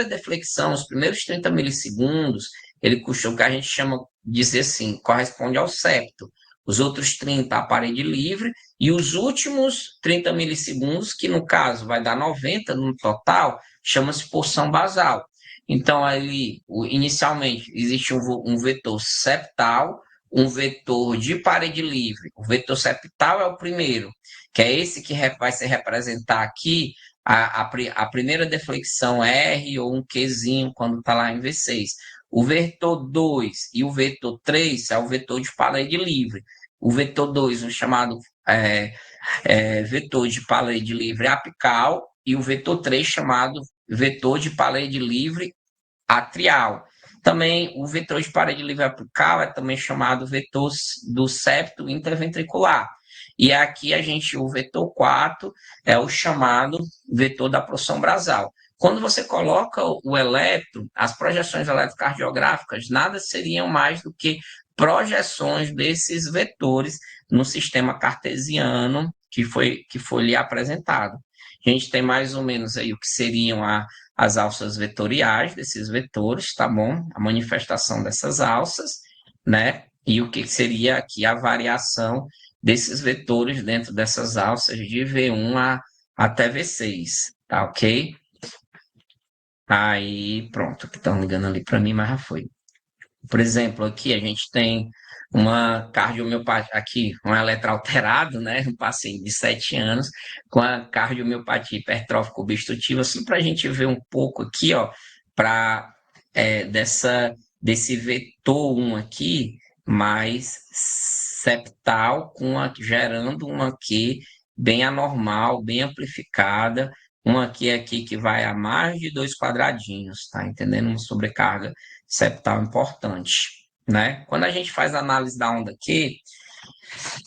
deflexão, os primeiros 30 milissegundos, ele custou o que a gente chama de dizer assim, corresponde ao septo. Os outros 30 a parede livre, e os últimos 30 milissegundos, que no caso vai dar 90 no total, chama-se porção basal. Então, ali, inicialmente, existe um vetor septal, um vetor de parede livre. O vetor septal é o primeiro, que é esse que vai se representar aqui a primeira deflexão R ou um Qzinho quando está lá em V6. O vetor 2 e o vetor 3 é o vetor de parede livre. O vetor 2, o chamado vetor de parede livre apical, e o vetor 3, chamado vetor de parede livre atrial. Também o vetor de parede livre apical é também chamado vetor do septo interventricular. E aqui o vetor 4 é o chamado vetor da porção basal. Quando você coloca o eletro, as projeções eletrocardiográficas nada seriam mais do que projeções desses vetores no sistema cartesiano que foi lhe apresentado. A gente tem mais ou menos aí o que seriam as alças vetoriais desses vetores, tá bom? A manifestação dessas alças, né? E o que seria aqui a variação desses vetores dentro dessas alças de V1 a até V6, tá ok? Aí, pronto, que estão ligando ali para mim, mas já foi. Por exemplo, aqui a gente tem uma cardiomiopatia, aqui, um eletroalterado, né? Um paciente de 7 anos com a cardiomiopatia hipertrófica obstrutiva, assim, para a gente ver um pouco aqui, ó, para desse vetor 1 aqui, mais septal, gerando uma aqui bem anormal, bem amplificada, uma aqui que vai a mais de 2 quadradinhos, tá entendendo? Uma sobrecarga septal importante, né? Quando a gente faz a análise da onda Q,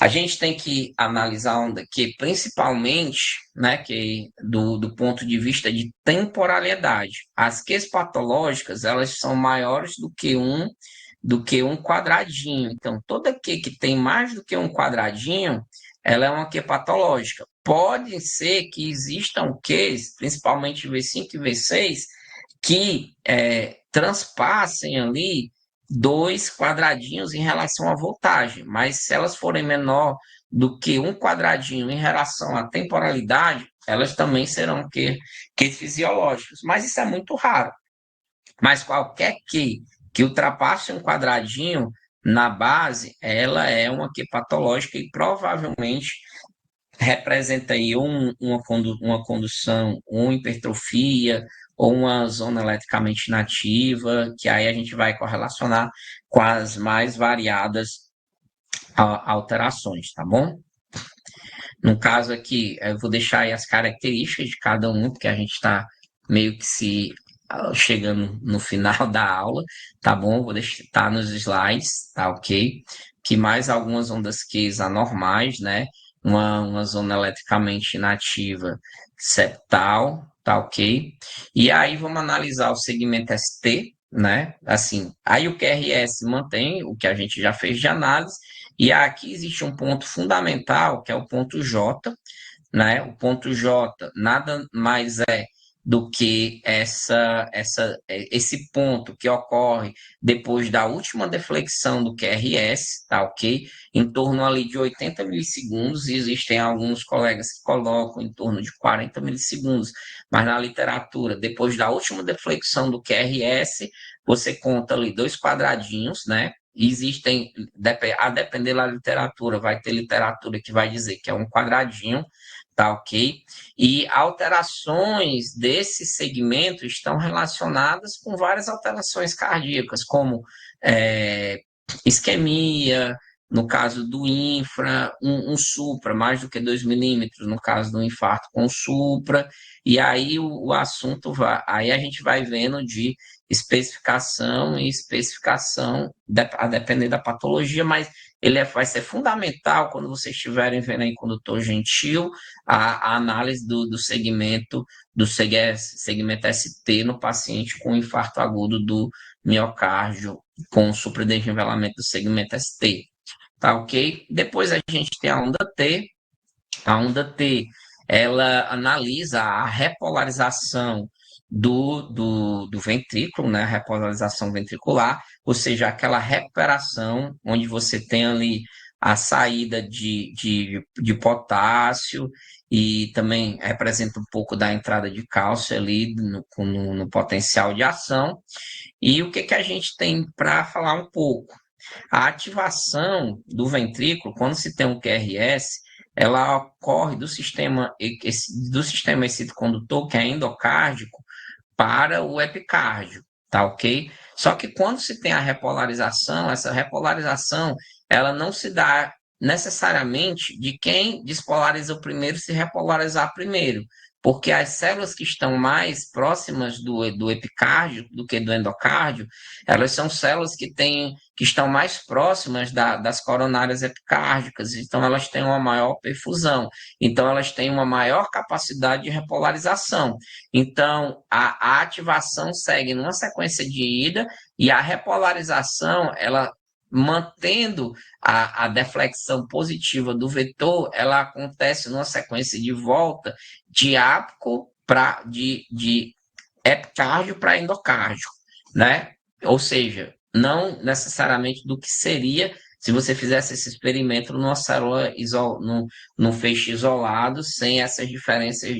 a gente tem que analisar a onda Q principalmente, né, que do ponto de vista de temporalidade. As Qs patológicas, elas são maiores do que um quadradinho. Então, toda Q que tem mais do que um quadradinho, ela é uma Q patológica. Pode ser que existam Qs, principalmente V5 e V6, que transpassem ali 2 quadradinhos em relação à voltagem, mas se elas forem menor do que um quadradinho em relação à temporalidade, elas também serão que fisiológicas, mas isso é muito raro. Mas qualquer que ultrapasse um quadradinho na base, ela é uma Q patológica e provavelmente representa aí uma condução, uma hipertrofia ou uma zona eletricamente inativa, que aí a gente vai correlacionar com as mais variadas alterações, tá bom? No caso aqui, eu vou deixar aí as características de cada um, porque a gente está meio que chegando no final da aula, tá bom? Vou deixar tá nos slides, tá ok? Que mais algumas ondas Q anormais, né? Uma zona eletricamente inativa septal, tá ok? E aí vamos analisar o segmento ST, né? Assim, aí o QRS mantém o que a gente já fez de análise, e aqui existe um ponto fundamental, que é o ponto J, né? O ponto J nada mais é do que esse ponto que ocorre depois da última deflexão do QRS, tá ok? Em torno ali de 80 milissegundos, e existem alguns colegas que colocam em torno de 40 milissegundos, mas na literatura, depois da última deflexão do QRS, você conta ali 2 quadradinhos, né? Existem, a depender da literatura, vai ter literatura que vai dizer que é um quadradinho, tá ok? E alterações desse segmento estão relacionadas com várias alterações cardíacas, como isquemia, no caso do infra, um supra, mais do que 2 milímetros, no caso do infarto com supra, e aí o assunto vai, aí a gente vai vendo de especificação e especificação, a depender da patologia, mas vai ser fundamental quando vocês estiverem vendo aí condutor gentil, a análise do segmento ST no paciente com infarto agudo do miocárdio com supradesnivelamento do segmento ST, tá ok? Depois a gente tem a onda T. A onda T, ela analisa a repolarização do ventrículo, né? A repolarização ventricular, ou seja, aquela recuperação onde você tem ali a saída de potássio e também representa um pouco da entrada de cálcio ali no potencial de ação. E o que a gente tem para falar um pouco? A ativação do ventrículo, quando se tem um QRS, ela ocorre do sistema excitocondutor, que é endocárdico, para o epicárdio, tá ok? Só que quando se tem a repolarização, essa repolarização, ela não se dá necessariamente de quem despolariza o primeiro se repolarizar primeiro, porque as células que estão mais próximas do epicárdio do que do endocárdio, elas são células que estão mais próximas das coronárias epicárdicas, então elas têm uma maior perfusão, então elas têm uma maior capacidade de repolarização. Então, a ativação segue numa sequência de ida e a repolarização, ela mantendo a deflexão positiva do vetor, ela acontece numa sequência de volta de ápico de epicárdio para endocárdio, né? Ou seja, não necessariamente do que seria se você fizesse esse experimento numa célula, num feixe isolado, sem essas diferenças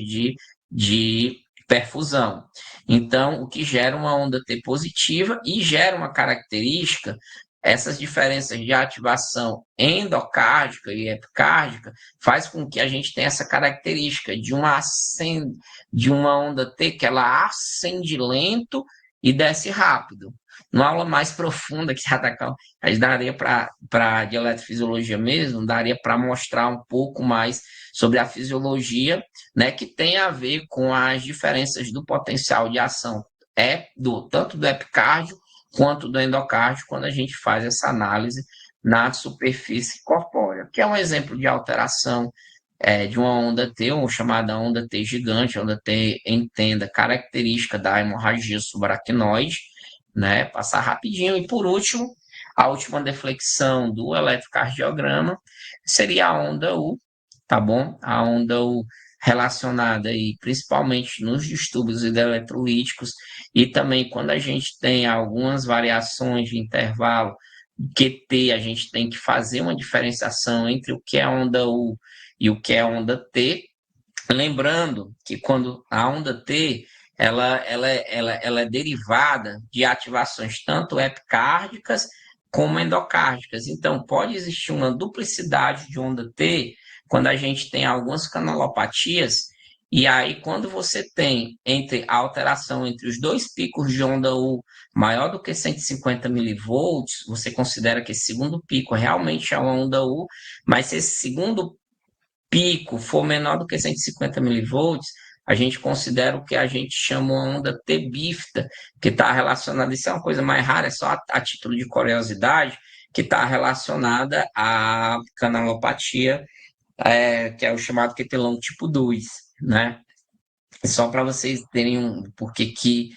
de perfusão. Então, o que gera uma onda T positiva e gera uma característica, essas diferenças de ativação endocárdica e epicárdica faz com que a gente tenha essa característica de uma onda T que ela ascende lento e desce rápido. Numa aula mais profunda que a gente daria para de eletrofisiologia mesmo, daria para mostrar um pouco mais sobre a fisiologia, né, que tem a ver com as diferenças do potencial de ação tanto do epicárdio quanto do endocárdio, quando a gente faz essa análise na superfície corpórea, que é um exemplo de alteração de uma onda T, ou chamada onda T gigante, onda T entenda, característica da hemorragia subaracnoide, né? Passar rapidinho. E por último, a última deflexão do eletrocardiograma seria a onda U, tá bom? A onda U relacionada aí principalmente nos distúrbios hidroeletrolíticos e também quando a gente tem algumas variações de intervalo QT, a gente tem que fazer uma diferenciação entre o que é onda U e o que é onda T. Lembrando que quando a onda T ela é derivada de ativações tanto epicárdicas como endocárdicas. Então, pode existir uma duplicidade de onda T quando a gente tem algumas canalopatias, e aí quando você tem a alteração entre os dois picos de onda U maior do que 150 milivolts, você considera que esse segundo pico realmente é uma onda U, mas se esse segundo pico for menor do que 150 milivolts, a gente considera o que a gente chama uma onda T-bífida, que está relacionada, isso é uma coisa mais rara, é só a título de curiosidade, que está relacionada à canalopatia, que é o chamado QT-long tipo 2, né? Só para vocês terem porque que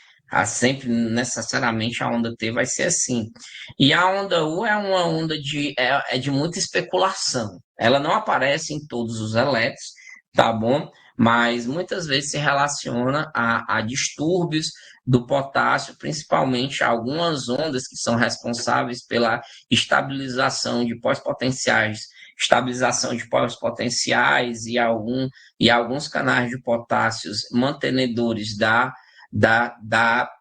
sempre necessariamente a onda T vai ser assim. E a onda U é uma onda de muita especulação. Ela não aparece em todos os elétrons, tá bom? Mas muitas vezes se relaciona a distúrbios do potássio, principalmente algumas ondas que são responsáveis pela estabilização de pós-potenciais, e alguns canais de potássios mantenedores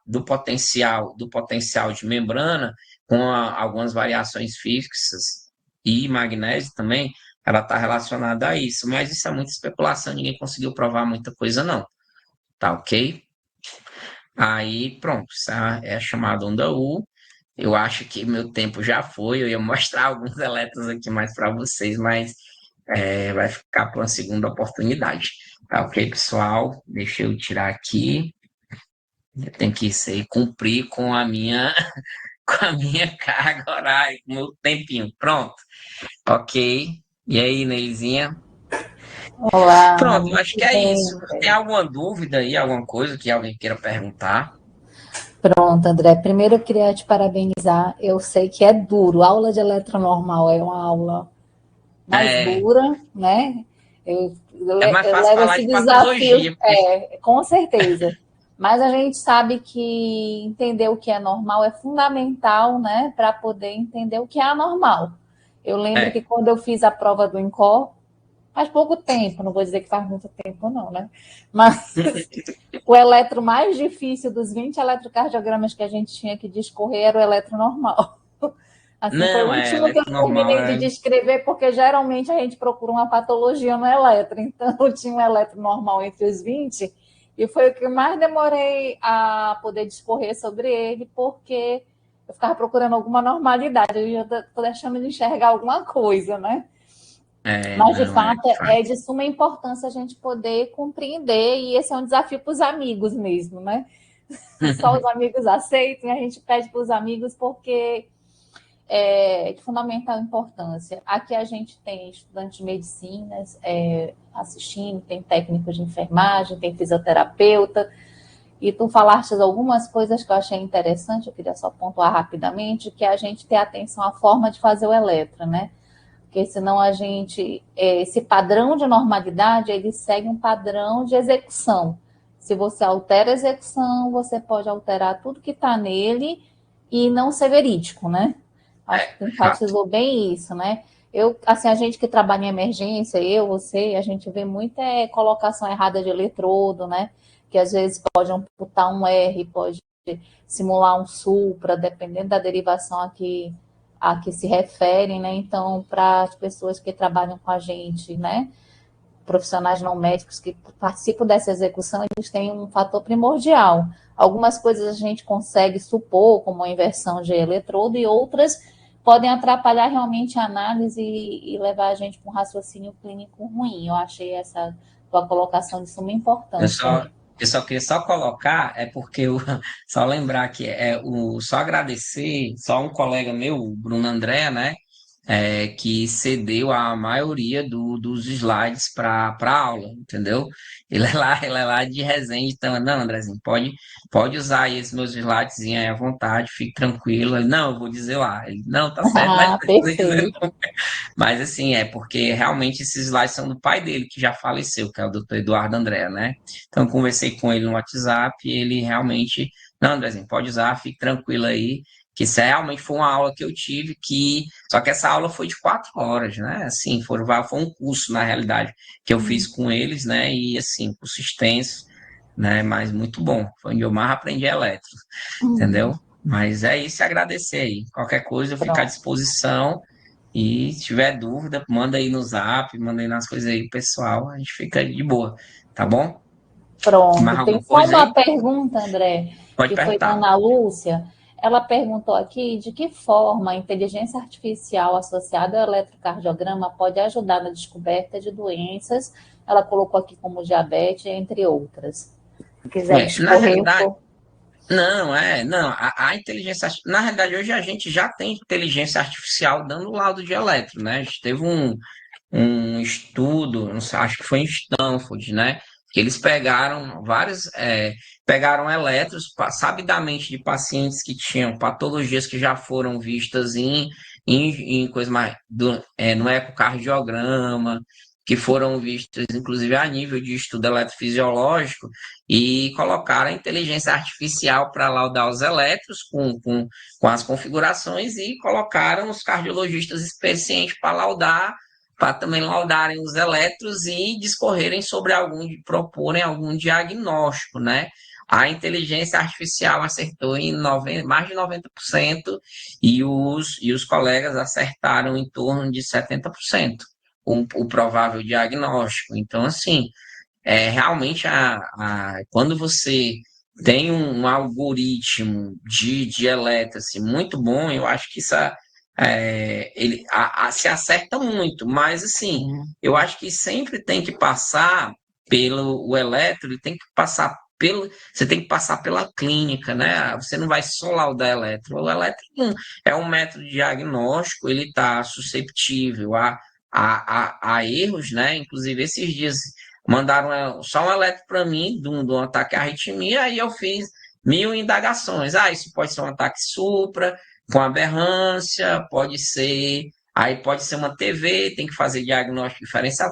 do potencial de membrana, com algumas variações físicas e magnésio também, ela está relacionada a isso. Mas isso é muita especulação, ninguém conseguiu provar muita coisa, não. Tá ok? Aí, pronto, essa é a chamada onda U. Eu acho que meu tempo já foi, eu ia mostrar alguns elétrons aqui mais para vocês, mas vai ficar para uma segunda oportunidade. Tá ok, pessoal? Deixa eu tirar aqui. Eu tenho que cumprir com a minha, com a minha carga horária, com o meu tempinho. Pronto. Ok. E aí, Neizinha? Olá, Pronto, eu muito acho que é bem, isso. Tem André. alguma dúvida aí, alguma coisa que alguém queira perguntar? Pronto, André. Primeiro eu queria te parabenizar. Eu sei que é duro. A aula de eletronormal é uma aula mais É, dura, né? Eu é mais fácil levo falar esse de desafio, patologia, porque com certeza. Mas a gente sabe que entender o que é normal é fundamental, né, para poder entender o que é anormal. Eu lembro que é, quando eu fiz a prova do INCOR, faz pouco tempo, não vou dizer que faz muito tempo, não, né? Mas o eletro mais difícil dos 20 eletrocardiogramas que a gente tinha que discorrer era o eletronormal. Assim, foi o não, último que eu eletronormal, terminei de descrever, porque geralmente a gente procura uma patologia no eletro. Então, eu tinha um eletro normal entre os 20, e foi o que mais demorei a poder discorrer sobre ele, porque eu ficava procurando alguma normalidade, eu estou deixando de enxergar alguma coisa, né? Mas, de não, fato, de fato. é de suma importância a gente poder compreender, e esse é um desafio para os amigos mesmo, né? Só os amigos aceitam, e a gente pede para os amigos porque é de fundamental importância. Aqui a gente tem estudantes de medicina assistindo, tem técnicos de enfermagem, tem fisioterapeuta, e tu falaste algumas coisas que eu achei interessante, eu queria só pontuar rapidamente, que é a gente ter atenção à forma de fazer o eletro, né? Porque senão esse padrão de normalidade, ele segue um padrão de execução. Se você altera a execução, você pode alterar tudo que está nele e não ser verídico, né? Acho que tu Fato. enfatizou bem isso, né? Assim, a gente que trabalha em emergência, você, a gente vê muita colocação errada de eletrodo, né? Que às vezes pode amputar um R, pode simular um supra, dependendo da derivação a que se referem, né? Então, para as pessoas que trabalham com a gente, né? Profissionais não médicos que participam dessa execução, eles têm um fator primordial. Algumas coisas a gente consegue supor, como a inversão de eletrodo, e outras podem atrapalhar realmente a análise e levar a gente para um raciocínio clínico ruim. Eu achei essa tua colocação de suma Eu importância. só, eu só queria só colocar, é porque eu, só lembrar que só agradecer, só um colega meu, o Bruno André, né, que cedeu a maioria dos slides para a aula, entendeu? Ele é lá de Resende, então, não, Andrezinho, pode usar aí esses meus slides aí à vontade, fique tranquilo. Ele, não, eu vou dizer lá. Ele, não, tá certo, mas Ah, se você quiser. perfeito. Mas assim, é porque realmente esses slides são do pai dele, que já faleceu, que é o doutor Eduardo André, né? Então, eu conversei com ele no WhatsApp e ele realmente, não, Andrezinho, pode usar, fique tranquilo aí, que isso realmente foi uma aula que eu tive, só que essa aula foi de 4 horas, né? Assim, foi um curso, na realidade, que eu fiz com eles, né? E assim, curso extenso, né? Mas muito bom, foi onde eu mais aprendi elétrico, entendeu? Mas é isso, agradecer aí. Qualquer coisa eu fico à Pronto. disposição. E se tiver dúvida, manda aí no Zap, manda aí nas coisas aí, pessoal. A gente fica de boa, tá bom? Mais Pronto. Tem alguma só coisa uma aí? pergunta, André, Pode que foi da perguntar. Ana Lúcia. Ela perguntou aqui de que forma a inteligência artificial associada ao eletrocardiograma pode ajudar na descoberta de doenças. Ela colocou aqui como diabetes, entre outras. Se quiser Na discorrer um realidade, pouco. não, a inteligência, na realidade, hoje a gente já tem inteligência artificial dando laudo de eletro, né? A gente teve um estudo, não sei, acho que foi em Stanford, né? Que eles pegaram eletros sabidamente de pacientes que tinham patologias que já foram vistas em coisa mais no ecocardiograma, que foram vistas inclusive a nível de estudo eletrofisiológico, e colocaram a inteligência artificial para laudar os eletros com as configurações e colocaram os cardiologistas especientes para também laudarem os eletros e discorrerem sobre proporem algum diagnóstico, né? A inteligência artificial acertou em mais de 90% e os colegas acertaram em torno de 70% o provável diagnóstico. Então, assim, realmente quando você tem um algoritmo de elétrica assim, muito bom, eu acho que isso ele se acerta muito, mas assim, eu acho que sempre tem que passar pelo o eletro, ele tem que passar você tem que passar pela clínica, né? Você não vai só laudar eletro. O eletro é um método diagnóstico, ele está susceptível a erros, né? Inclusive, esses dias mandaram só um eletro para mim de um ataque à arritmia, aí eu fiz 1000 indagações. Isso pode ser um ataque supra, com aberrância, pode ser uma TV, tem que fazer diagnóstico diferencial.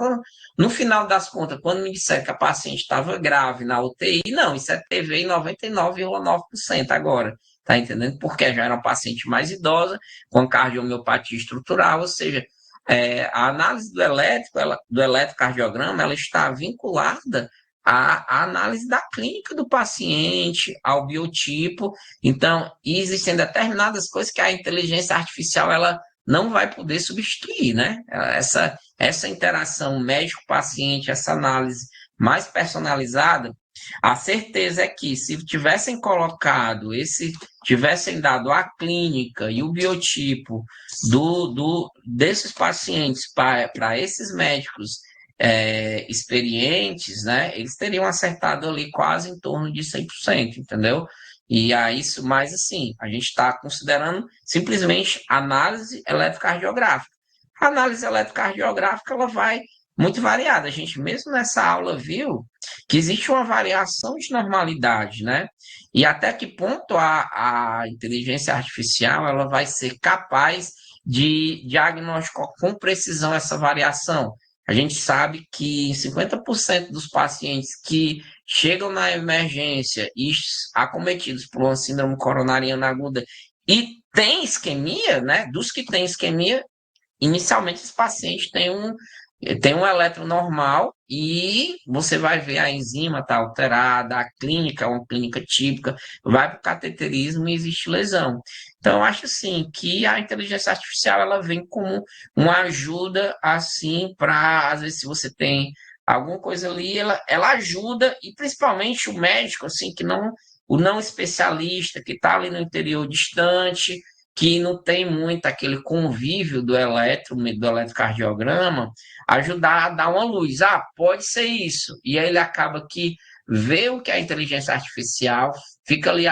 No final das contas, quando me disseram que a paciente estava grave na UTI, não, isso é TV em 99,9% agora, tá entendendo? Porque já era uma paciente mais idosa, com cardiomiopatia estrutural, ou seja, a análise do eletrocardiograma, ela está vinculada à análise da clínica do paciente, ao biotipo. Então, existem determinadas coisas que a inteligência artificial ela não vai poder substituir, né? Essa interação médico-paciente, essa análise mais personalizada, a certeza é que se tivessem dado a clínica e o biotipo desses pacientes para esses médicos experientes, né, eles teriam acertado ali quase em torno de 100%, entendeu? E a isso, mas assim, a gente está considerando simplesmente análise eletrocardiográfica. A análise eletrocardiográfica ela vai muito variada. A gente mesmo nessa aula viu que existe uma variação de normalidade, né? E até que ponto a inteligência artificial ela vai ser capaz de diagnosticar com precisão essa variação. A gente sabe que 50% dos pacientes que chegam na emergência e acometidos por uma síndrome coronariana aguda e têm isquemia, né? Dos que têm isquemia, inicialmente esse paciente tem um eletro normal e você vai ver a enzima está alterada, a clínica é uma clínica típica, vai para o cateterismo e existe lesão. Então, eu acho assim que a inteligência artificial ela vem como uma ajuda assim para, às vezes, se você tem alguma coisa ali, ela ajuda, e principalmente o médico, assim, que não, o não especialista, que está ali no interior distante, que não tem muito aquele convívio do eletrocardiograma, ajudar a dar uma luz. Ah, pode ser isso. E aí ele acaba que vê o que é a inteligência artificial, fica ali,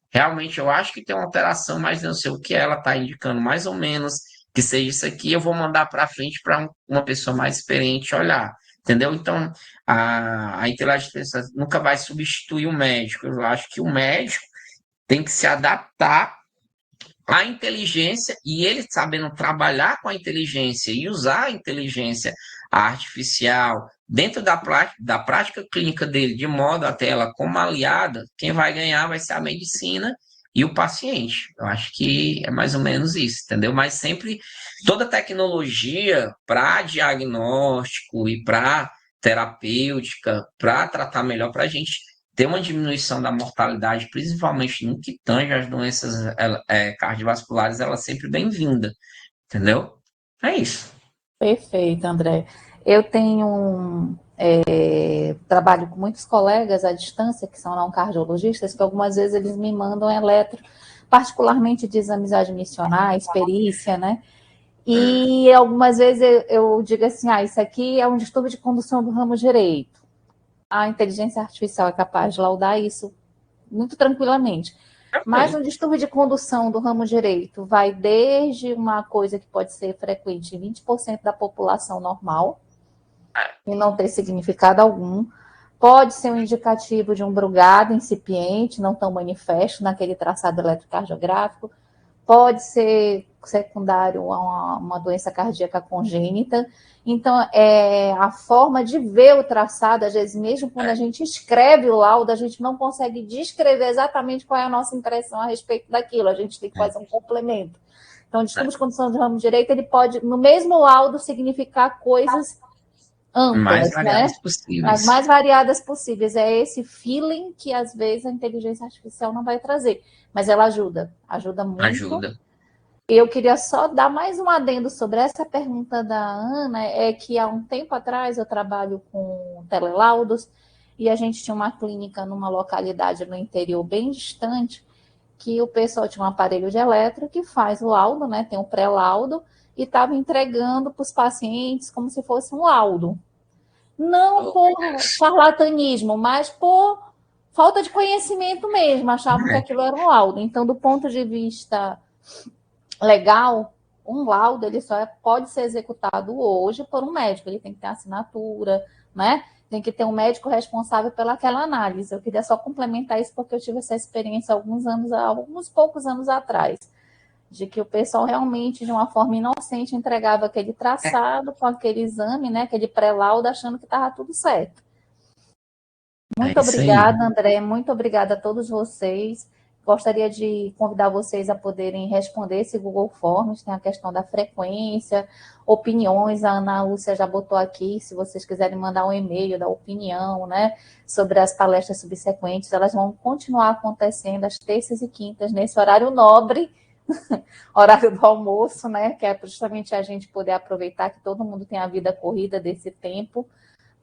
realmente eu acho que tem uma alteração, mas não sei o que ela está indicando mais ou menos que seja isso aqui, eu vou mandar para frente para uma pessoa mais experiente olhar. Entendeu? Então, a inteligência nunca vai substituir o médico. Eu acho que o médico tem que se adaptar à inteligência, e ele sabendo trabalhar com a inteligência e usar a inteligência artificial dentro da prática clínica dele, de modo a ter ela como aliada, quem vai ganhar vai ser a medicina e o paciente. Eu acho que é mais ou menos isso, entendeu? Mas sempre toda tecnologia para diagnóstico e para terapêutica, para tratar melhor, para a gente ter uma diminuição da mortalidade, principalmente no que tange as doenças cardiovasculares, ela é sempre bem-vinda, entendeu? É isso. Perfeito, André. Eu tenho trabalho com muitos colegas à distância, que são não cardiologistas, que algumas vezes eles me mandam eletro, particularmente de exames admissionais, perícia, né? E algumas vezes eu digo assim, isso aqui é um distúrbio de condução do ramo direito. A inteligência artificial é capaz de laudar isso muito tranquilamente. Mas um distúrbio de condução do ramo direito vai desde uma coisa que pode ser frequente em 20% da população normal e não ter significado algum. Pode ser um indicativo de um brugado incipiente, não tão manifesto naquele traçado eletrocardiográfico. Pode ser secundário a uma doença cardíaca congênita. Então, a forma de ver o traçado, às vezes, mesmo quando a gente escreve o laudo, a gente não consegue descrever exatamente qual é a nossa impressão a respeito daquilo. A gente tem que fazer um complemento. Então, distúrbio de condução do ramo direito, ele pode, no mesmo laudo, significar coisas amplas, mais variadas né? possíveis. As mais variadas possíveis. É esse feeling que, às vezes, a inteligência artificial não vai trazer. Mas ela ajuda muito. Ajuda. Eu queria só dar mais um adendo sobre essa pergunta da Ana, é que há um tempo atrás eu trabalho com telelaudos e a gente tinha uma clínica numa localidade no interior bem distante, que o pessoal tinha um aparelho de eletro que faz o laudo, né? Tem um pré-laudo, e estava entregando para os pacientes como se fosse um laudo. Não por charlatanismo, mas por falta de conhecimento mesmo, achavam que aquilo era um laudo. Então, do ponto de vista legal, um laudo ele só pode ser executado hoje por um médico, ele tem que ter assinatura, né? Tem que ter um médico responsável pelaquela análise. Eu queria só complementar isso porque eu tive essa experiência alguns poucos anos atrás, de que o pessoal realmente, de uma forma inocente, entregava aquele traçado com aquele exame, né? Aquele pré-laudo, achando que estava tudo certo. Muito obrigada, André. Muito obrigada a todos vocês. Gostaria de convidar vocês a poderem responder esse Google Forms, tem a questão da frequência, opiniões, a Ana Lúcia já botou aqui, se vocês quiserem mandar um e-mail da opinião, né, sobre as palestras subsequentes, elas vão continuar acontecendo às terças e quintas, nesse horário nobre, horário do almoço, né, que é justamente a gente poder aproveitar que todo mundo tem a vida corrida desse tempo,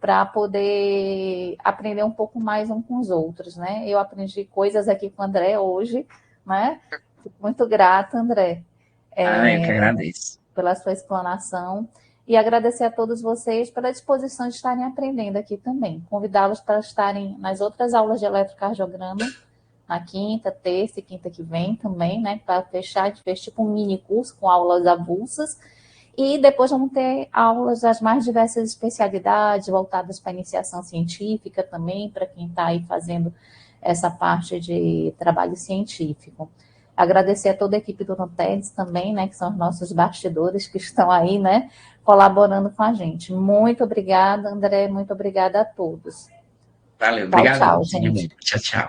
para poder aprender um pouco mais uns com os outros, né? Eu aprendi coisas aqui com o André hoje, né? Fico muito grata, André. Eu que agradeço. Pela sua explanação. E agradecer a todos vocês pela disposição de estarem aprendendo aqui também. Convidá-los para estarem nas outras aulas de eletrocardiograma, na quinta, terça e quinta que vem também, né? Para fechar, a gente fez tipo um mini curso com aulas avulsas. E depois vamos ter aulas das mais diversas especialidades, voltadas para a iniciação científica também, para quem está aí fazendo essa parte de trabalho científico. Agradecer a toda a equipe do NUTEDS também, né, que são os nossos bastidores que estão aí, né, colaborando com a gente. Muito obrigada, André, muito obrigada a todos. Valeu, obrigado. Tchau, gente. Tchau, tchau.